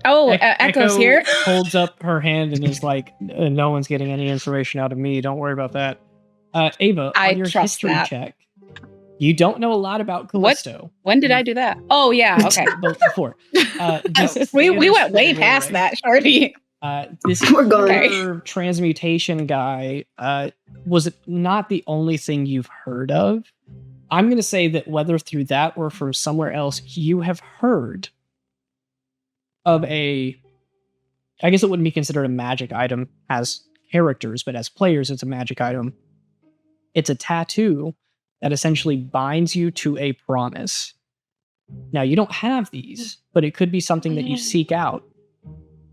Echo's here. Holds up her hand and is like, no one's getting any information out of me. Don't worry about that. Ava, on your history check, you don't know a lot about Callisto. When did I do that? Oh, yeah. Okay. Before. We went way past that, Shorty. This transmutation guy was not the only thing you've heard of. I'm going to say that whether through that or from somewhere else, you have heard of I guess it wouldn't be considered a magic item as characters, but as players, it's a magic item. It's a tattoo that essentially binds you to a promise. Now, you don't have these, but it could be something that you seek out.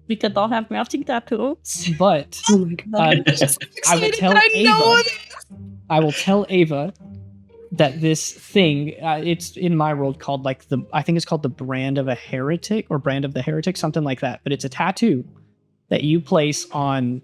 We could all have matching tattoos. But oh my God. I will tell Ava that this thing, it's in my world called I think it's called the Brand of a Heretic or Brand of the Heretic, something like that. But it's a tattoo that you place on,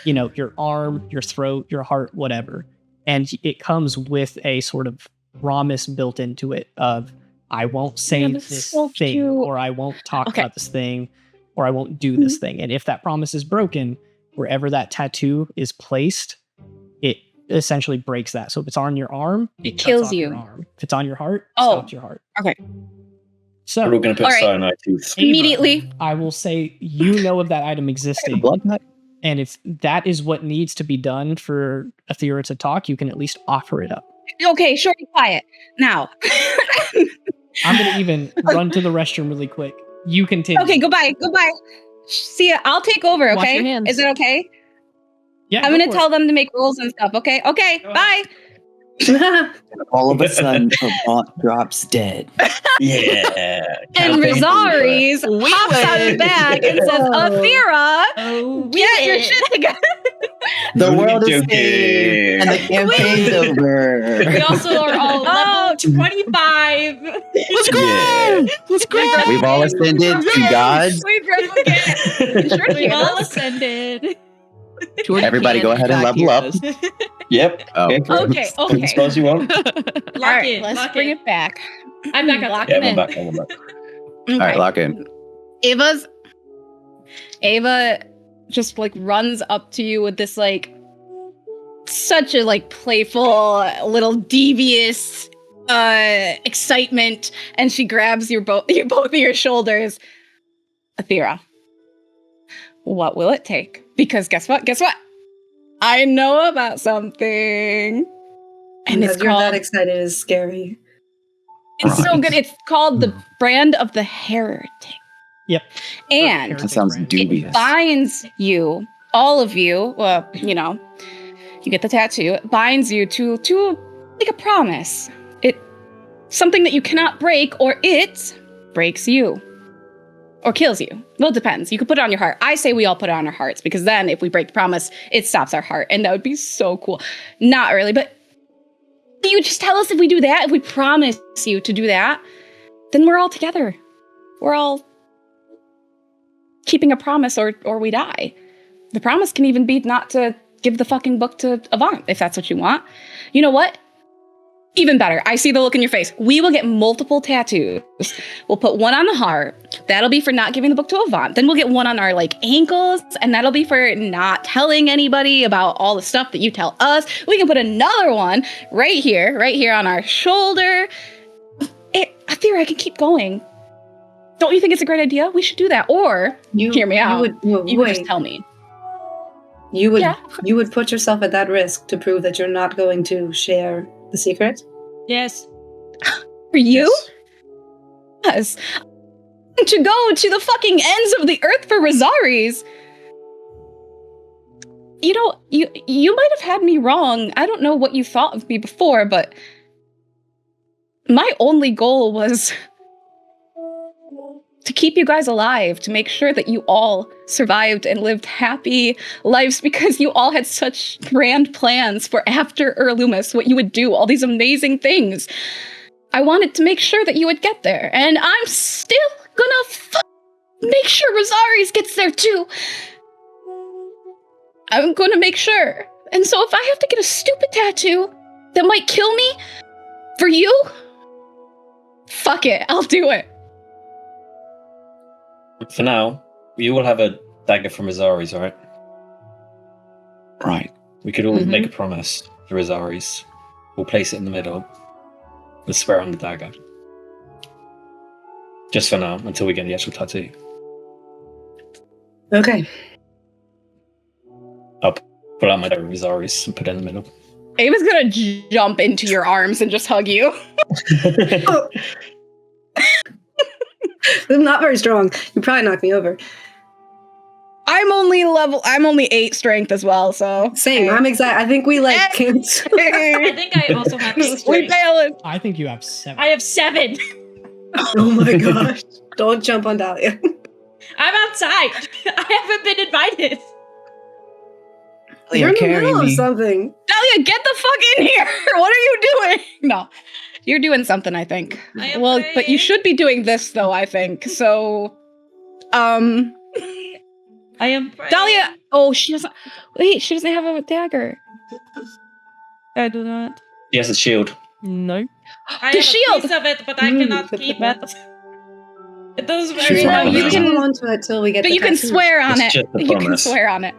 your arm, your throat, your heart, whatever. And it comes with a sort of promise built into it of, I won't say this thing, or I won't talk about this thing, or I won't do this thing. And if that promise is broken, wherever that tattoo is placed, it essentially breaks that. So if it's on your arm, it kills you. If it's on your heart, it stops your heart. Okay. So we're going to put cyanide tooth. Immediately. I will say you know of that item existing. And if that is what needs to be done for Aethera to talk, you can at least offer it up. Okay, Shorty, quiet. Now. I'm going to even run to the restroom really quick. You continue. Okay, goodbye. See ya. I'll take over, okay? Is it okay? Yeah. I'm gonna tell them to make rules and stuff, okay? Okay, bye. All of a sudden, Avant drops dead. Yeah. And Rosaries hops out of the bag and says, Aethera, get your shit together. The world is saved and the campaign's over. We also are all level 25. Let's go! Yeah. Let's go! We've all ascended to gods. We've all ascended. Everybody go ahead and level up. Yep. Oh. Okay. As far as you want. All right, let's bring it back. I'm back. Lock him in. I'm back. All right, lock in. Ava just runs up to you with this such a playful little devious excitement, and she grabs both of your shoulders. Aethera, what will it take? Because guess what? I know about something. And you're that excited is scary. It's so good. It's called the Brand of the Heretic. Yep. And That sounds It dubious. it binds you, all of you, well, you know, you get the tattoo, it binds you to like a promise. It something that you cannot break, or it breaks you. Or kills you. Well, it depends. You could put it on your heart. I say we all put it on our hearts, because then if we break the promise, it stops our heart. And that would be so cool. Not really, but you just tell us if we do that, if we promise you to do that, then we're all together. We're all keeping a promise, or we die. The promise can even be not to give the fucking book to Avant, if that's what you want. You know what? Even better. I see the look in your face. We will get multiple tattoos. We'll put one on the heart. That'll be for not giving the book to Avant. Then we'll get one on our ankles, and that'll be for not telling anybody about all the stuff that you tell us. We can put another one right here on our shoulder. Athira, I can keep going. Don't you think it's a great idea? We should do that. Or hear me out. You would just tell me. You would put yourself at that risk to prove that you're not going to share the secret? Yes. For you? Yes. To go to the fucking ends of the earth for Rosaries. You know, you might have had me wrong. I don't know what you thought of me before, but my only goal was to keep you guys alive, to make sure that you all survived and lived happy lives, because you all had such grand plans for after Ura Lumis, what you would do, all these amazing things. I wanted to make sure that you would get there, and I'm still gonna make sure Rosaries gets there too. I'm gonna make sure. And so if I have to get a stupid tattoo that might kill me for you, fuck it, I'll do it. For now, we all have a dagger from Rosaries, right? Right. We could all make a promise to Rosaries. We'll place it in the middle. We'll swear on the dagger. Just for now, until we get the actual tattoo. Okay. I'll pull out my dagger Rosaries and put it in the middle. Ava's gonna jump into your arms and just hug you. I'm not very strong. You probably knock me over. I'm only 8 strength as well, so. Same. I'm exact. I think we can't. I think I also have 8 We balance. I think you have 7. I have 7. Oh my gosh. Don't jump on Dahlia. I'm outside. I haven't been invited. You're in the middle of something. Dahlia, get the fuck in here! What are you doing? No. You're doing something, I think. Well, but you should be doing this, though, I think. So, I am praying. Dahlia! Oh, she doesn't... Wait, she doesn't have a dagger. I do not. He has a shield. No. I The have shield! a piece of it, but I cannot keep it. It does very She's well. not You No. can hold on to it till we get But the you can tattoo. swear on It's it. just a You can promise. swear on it.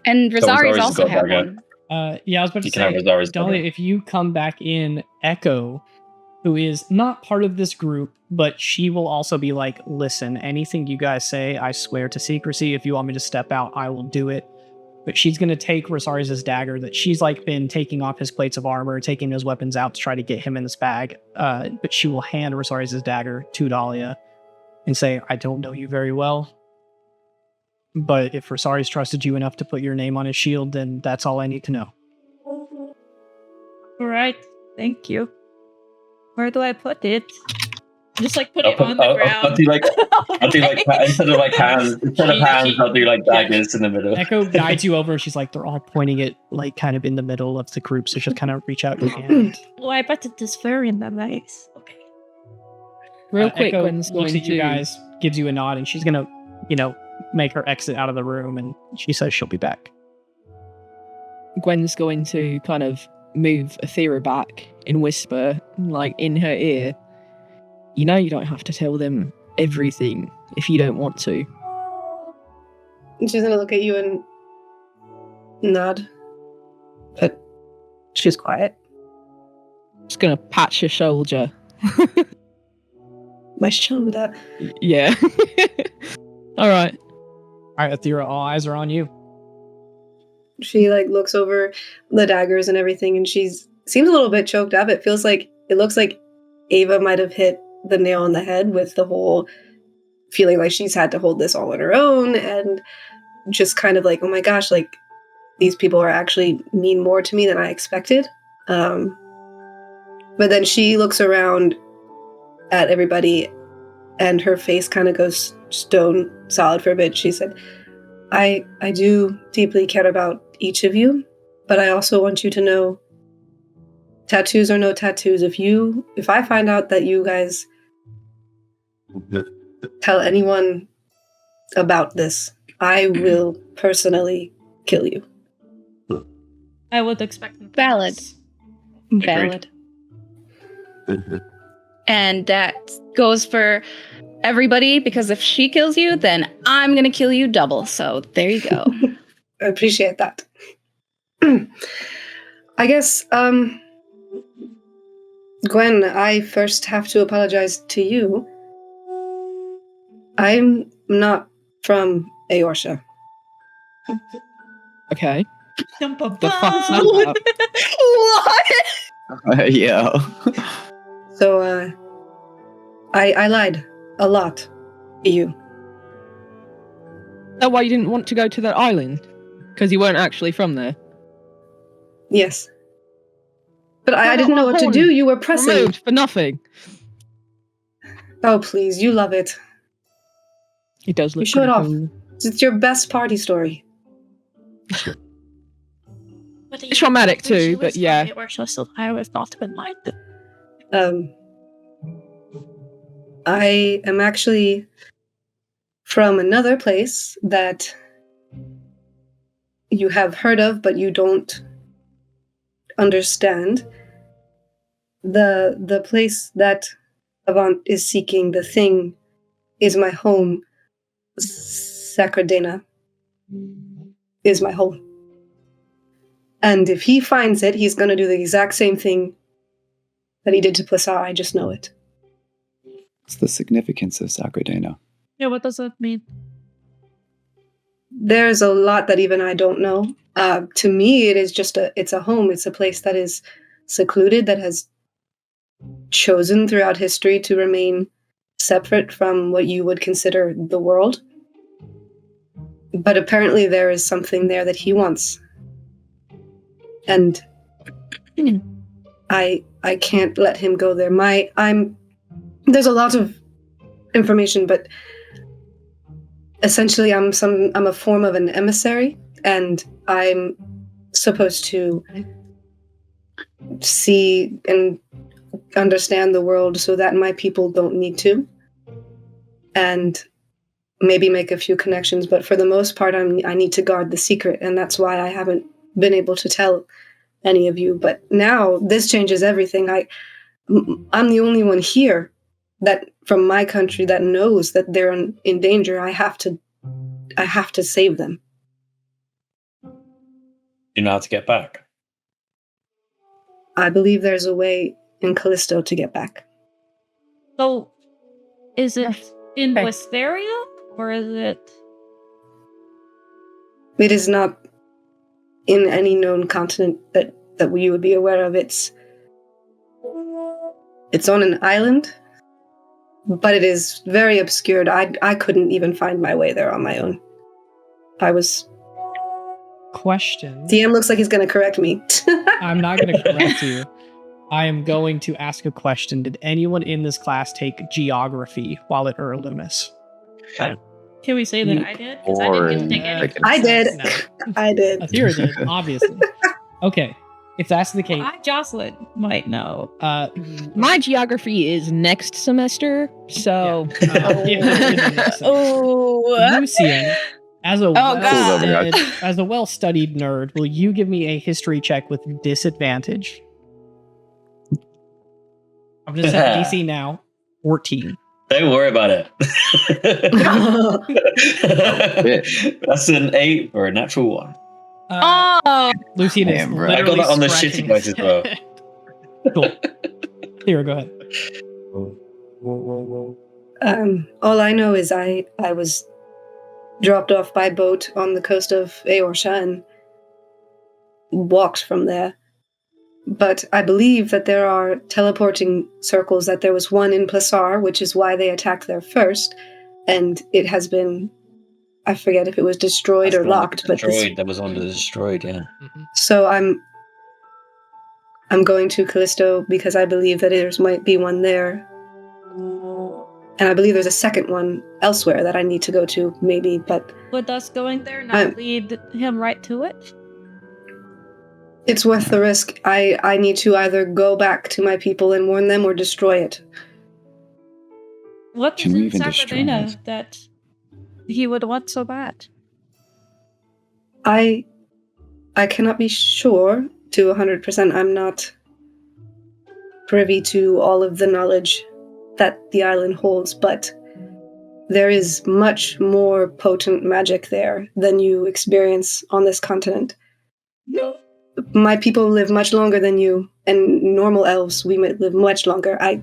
And So Rosaries Rosaries also got have dagger. one. Yeah, I was about to You can have say, Rosaries Dahlia, dagger. if you come back in, Echo, who is not part of this group, but she will also be like, listen, anything you guys say, I swear to secrecy. If you want me to step out, I will do it. But she's going to take Rosaries' dagger that she's been taking off his plates of armor, taking his weapons out to try to get him in this bag. But she will hand Rosaries' dagger to Dahlia and say, I don't know you very well, but if Rosaries trusted you enough to put your name on his shield, then that's all I need to know. All right. Thank you. Where do I put it? Just put it on the I'll ground. do instead of hands, I'll do daggers in the middle. Echo guides you over. She's like, they're all pointing it kind of in the middle of the group. So just kind of reach out your hand. Oh, I bet it is very nice. Okay. Real quick, Echo Gwen's looks going at you to guys, gives you a nod, and she's gonna, make her exit out of the room. And she says she'll be back. Gwen's going to kind of move Athira back and whisper, in her ear, you know you don't have to tell them everything if you don't want to. And she's gonna look at you and nod. But she's quiet. Just gonna pat your shoulder. My shoulder. Yeah. All right. All right, Athira, all eyes are on you. She looks over the daggers and everything, and seems a little bit choked up. It looks like Ava might have hit the nail on the head with the whole feeling like she's had to hold this all on her own, and just kind of like, oh my gosh, like these people are actually mean more to me than I expected. But then she looks around at everybody, and her face kind of goes stone solid for a bit. She said, I do deeply care about each of you, but I also want you to know, tattoos or no tattoos, if I find out that you guys tell anyone about this, I will personally kill you. I would expect Valid. Valid. And that goes for everybody, because if she kills you, then I'm going to kill you double. So there you go. I appreciate that. I guess, Gwen, I first have to apologize to you. I'm not from Eorsha. Okay. The fuck's that What? Yeah. So, I lied a lot to you. Is that why you didn't want to go to that island? Because you weren't actually from there. Yes. But I didn't know what to do. You were pressing. Removed for nothing. Oh, please. You love it. He does look You show it off. cool. It's your best party story. It's traumatic too, but yeah. I was not been minded. I am actually from another place that you have heard of, but you don't understand. The place that Avant is seeking, the thing, is my home. Sacradena is my home. And if he finds it, he's going to do the exact same thing that he did to Plassar. I just know it. What's the significance of Sacradena? Yeah, what does that mean? There's a lot that even I don't know. To me, it is just it's a home. It's a place that is secluded, that has chosen throughout history to remain separate from what you would consider the world. But apparently there is something there that he wants. And I can't let him go there. There's a lot of information, but essentially I'm a form of an emissary, and I'm supposed to see and understand the world so that my people don't need to, and maybe make a few connections, but for the most part I need to guard the secret, and that's why I haven't been able to tell any of you. But now this changes everything. I'm the only one here that from my country that knows that they're in danger. I have to save them. You know how to get back? I believe there's a way in Callisto to get back. So, is it in Westeria, or is it? It is not in any known continent that we would be aware of. It's on an island, but it is very obscured. I couldn't even find my way there on my own. Question. DM looks like he's going to correct me. I'm not going to correct you. I am going to ask a question. Did anyone in this class take geography while at Ura Lumis? Can we say that I did? Because I didn't take any. I did. No. I did. Athira did, obviously. Okay. If that's the case. Jocelyn might know. My geography is next semester, so. Lucian, as a well-studied nerd, will you give me a history check with disadvantage? I'm going to set the DC now. 14. Don't worry about it. That's an 8 or a natural 1. Lucian is I got that on the shitty guys as well. Cool. Here, go ahead. All I know is I was dropped off by boat on the coast of Eorsha and walked from there. But I believe that there are teleporting circles, that there was one in Plassar, which is why they attacked there first, and it has been, I forget if it was destroyed or locked, but Destroyed. That was on the destroyed. Yeah. so I'm going to Callisto because I believe that there might be one there. And I believe there's a second one elsewhere that I need to go to, maybe, but Would us going there not lead him right to it? it's worth the risk. I need to either go back to my people and warn them or destroy it. What Can is we in even destroy Sacramento it? that he would want so bad? I cannot be sure to 100%. I'm not privy to all of the knowledge that the island holds, but there is much more potent magic there than you experience on this continent. My people live much longer than you, and normal elves, we might live much longer. I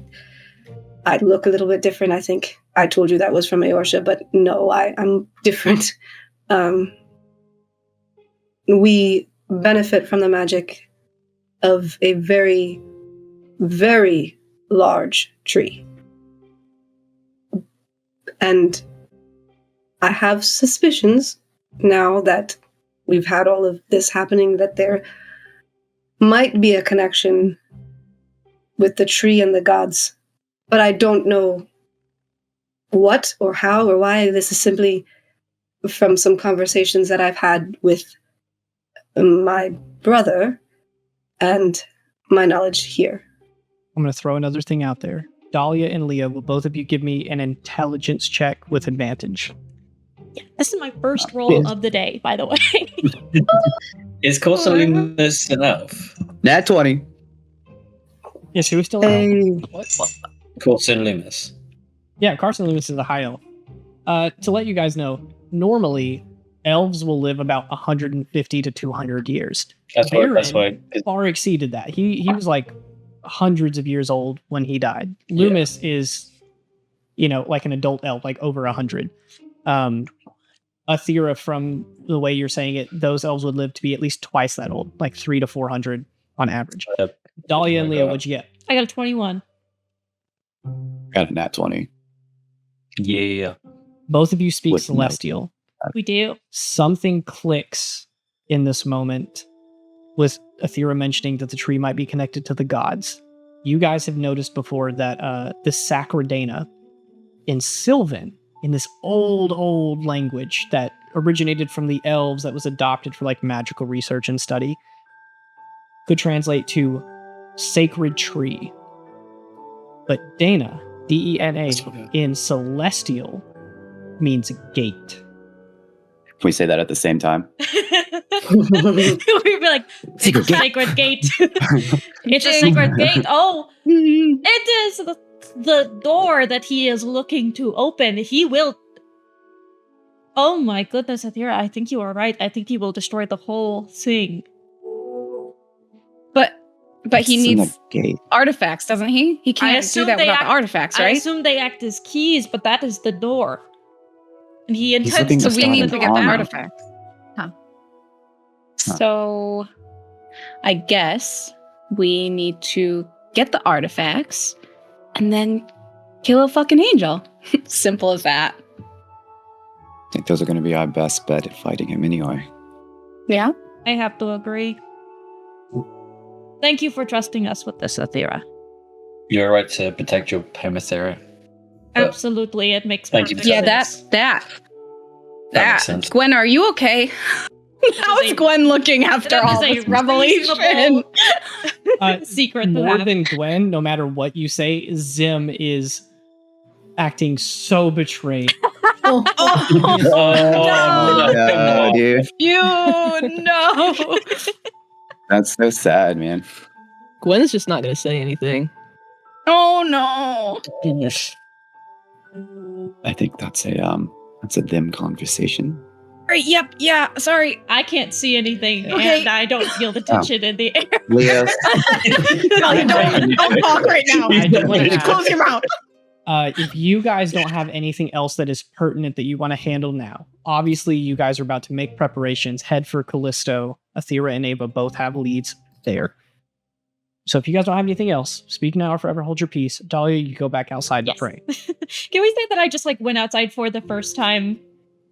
look a little bit different. I think I told you that was from Eorsha, but no, I'm different. We benefit from the magic of a very, very large tree. And I have suspicions now that we've had all of this happening that there might be a connection with the tree and the gods. But I don't know what or how or why. This is simply from some conversations that I've had with my brother and my knowledge here. I'm going to throw another thing out there. Dahlia and Leah, will both of you give me an intelligence check with advantage? Yeah, this is my first roll of the day, by the way. Is Corson Lumis an elf? Nat 20. Yes, who is still What? Corson Lumis. Yeah, Carson Loomis is a high elf. To let you guys know, normally elves will live about 150 to 200 years. That's why. Far exceeded that. He was like hundreds of years old when he died. Loomis is, like an adult elf, like over 100. Athera, from the way you're saying it, those elves would live to be at least twice that old, like 300 to 400 on average. Dahlia and Leah, what'd you get? I got a 21. Got a nat 20. Yeah. Both of you speak With Celestial. We do. Something clicks in this moment with Athera mentioning that the tree might be connected to the gods. You guys have noticed before that the Sacradena in Sylvan, in this old language that originated from the elves that was adopted for like magical research and study, could translate to sacred tree. But Dana, D-E-N-A, in Celestial means gate. Can we say that at the same time? We'd be like, Sacred it's a gate. sacred gate. It's a sacred gate. Oh, it is the door that he is looking to open. He will. Oh my goodness, Athera, I think you are right. I think he will destroy the whole thing. But he It's in needs the gate. artifacts, doesn't he? He can't do that without the artifacts, I right? assume they act as keys, but that is the door. And he looking intends to to we start need an to get the armor. artifacts. So I guess we need to get the artifacts and then kill a fucking angel. Simple as that. I think those are going to be our best bet at fighting him anyway. Yeah. I have to agree. Thank you for trusting us with this, Athera. You're right to protect your home, Athera. Absolutely, it makes Thank you perfect Yeah, sense. That makes sense. Gwen, are you okay? How is Gwen looking after That all is a this revelation? secret to More have. than Gwen, no matter what you say, Zim is acting so betrayed. Oh, No, dude. you no. That's so sad, man. Gwen's just not going to say anything. Oh no. I think that's a them conversation. Right, yep, yeah, sorry. I can't see anything, Okay. and I don't feel the tension in the air. Leo, No, you don't talk right now. I don't wanna ask. Close your mouth. If you guys don't have anything else that is pertinent that you want to handle now, obviously you guys are about to make preparations, head for Callisto. Athera and Ava both have leads there. So if you guys don't have anything else, speak now or forever hold your peace. Dahlia, you go back outside to pray. Can we say that I just like went outside for the first time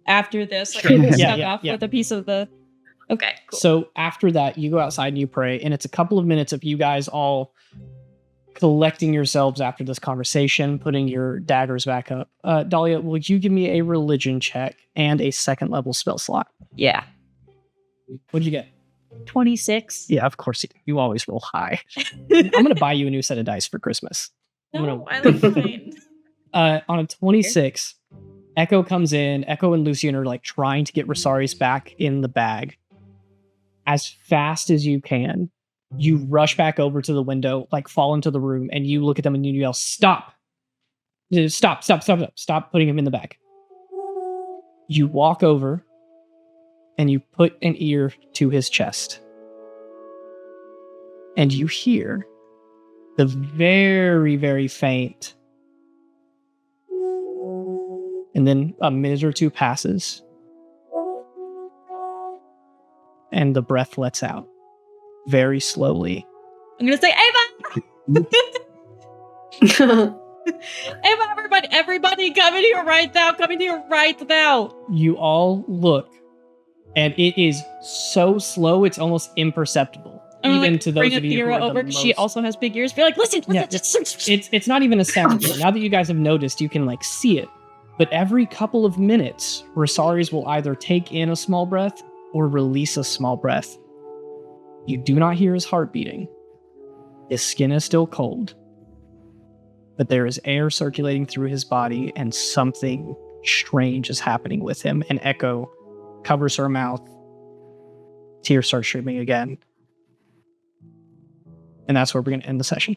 after this? Like, Sure. snuck Yeah, off yeah. with a piece of the. Okay, cool. So after that, you go outside and you pray, and it's a couple of minutes of you guys all collecting yourselves after this conversation, putting your daggers back up. Dahlia, will you give me a religion check and a second level spell slot? Yeah. What'd you get? 26. Yeah, of course you always roll high. I'm gonna buy you a new set of dice for Christmas. No, I like mine. On a 26, Echo comes in. Echo and Lucian are like trying to get Rosaris back in the bag. As fast as you can, you rush back over to the window, like fall into the room, and you look at them and you yell, "Stop! Stop! Stop! Stop! Stop! Stop putting him in the bag." You walk over and you put an ear to his chest. And you hear the very, very faint. And then a minute or two passes. And the breath lets out very slowly. I'm gonna say, Ava! Ava, everybody, come in here right now. Come in here right now. You all look, and it is so slow, it's almost imperceptible. I'm gonna, Even like, to those bring of you who Athera are over the because she most... also has big ears. Be like, listen. Yeah, it's not even a sound. Now that you guys have noticed, you can like see it. But every couple of minutes, Rosaris will either take in a small breath or release a small breath. You do not hear his heart beating. His skin is still cold. But there is air circulating through his body, and something strange is happening with him. And Echo covers her mouth. Tears start streaming again. And that's where we're going to end the session.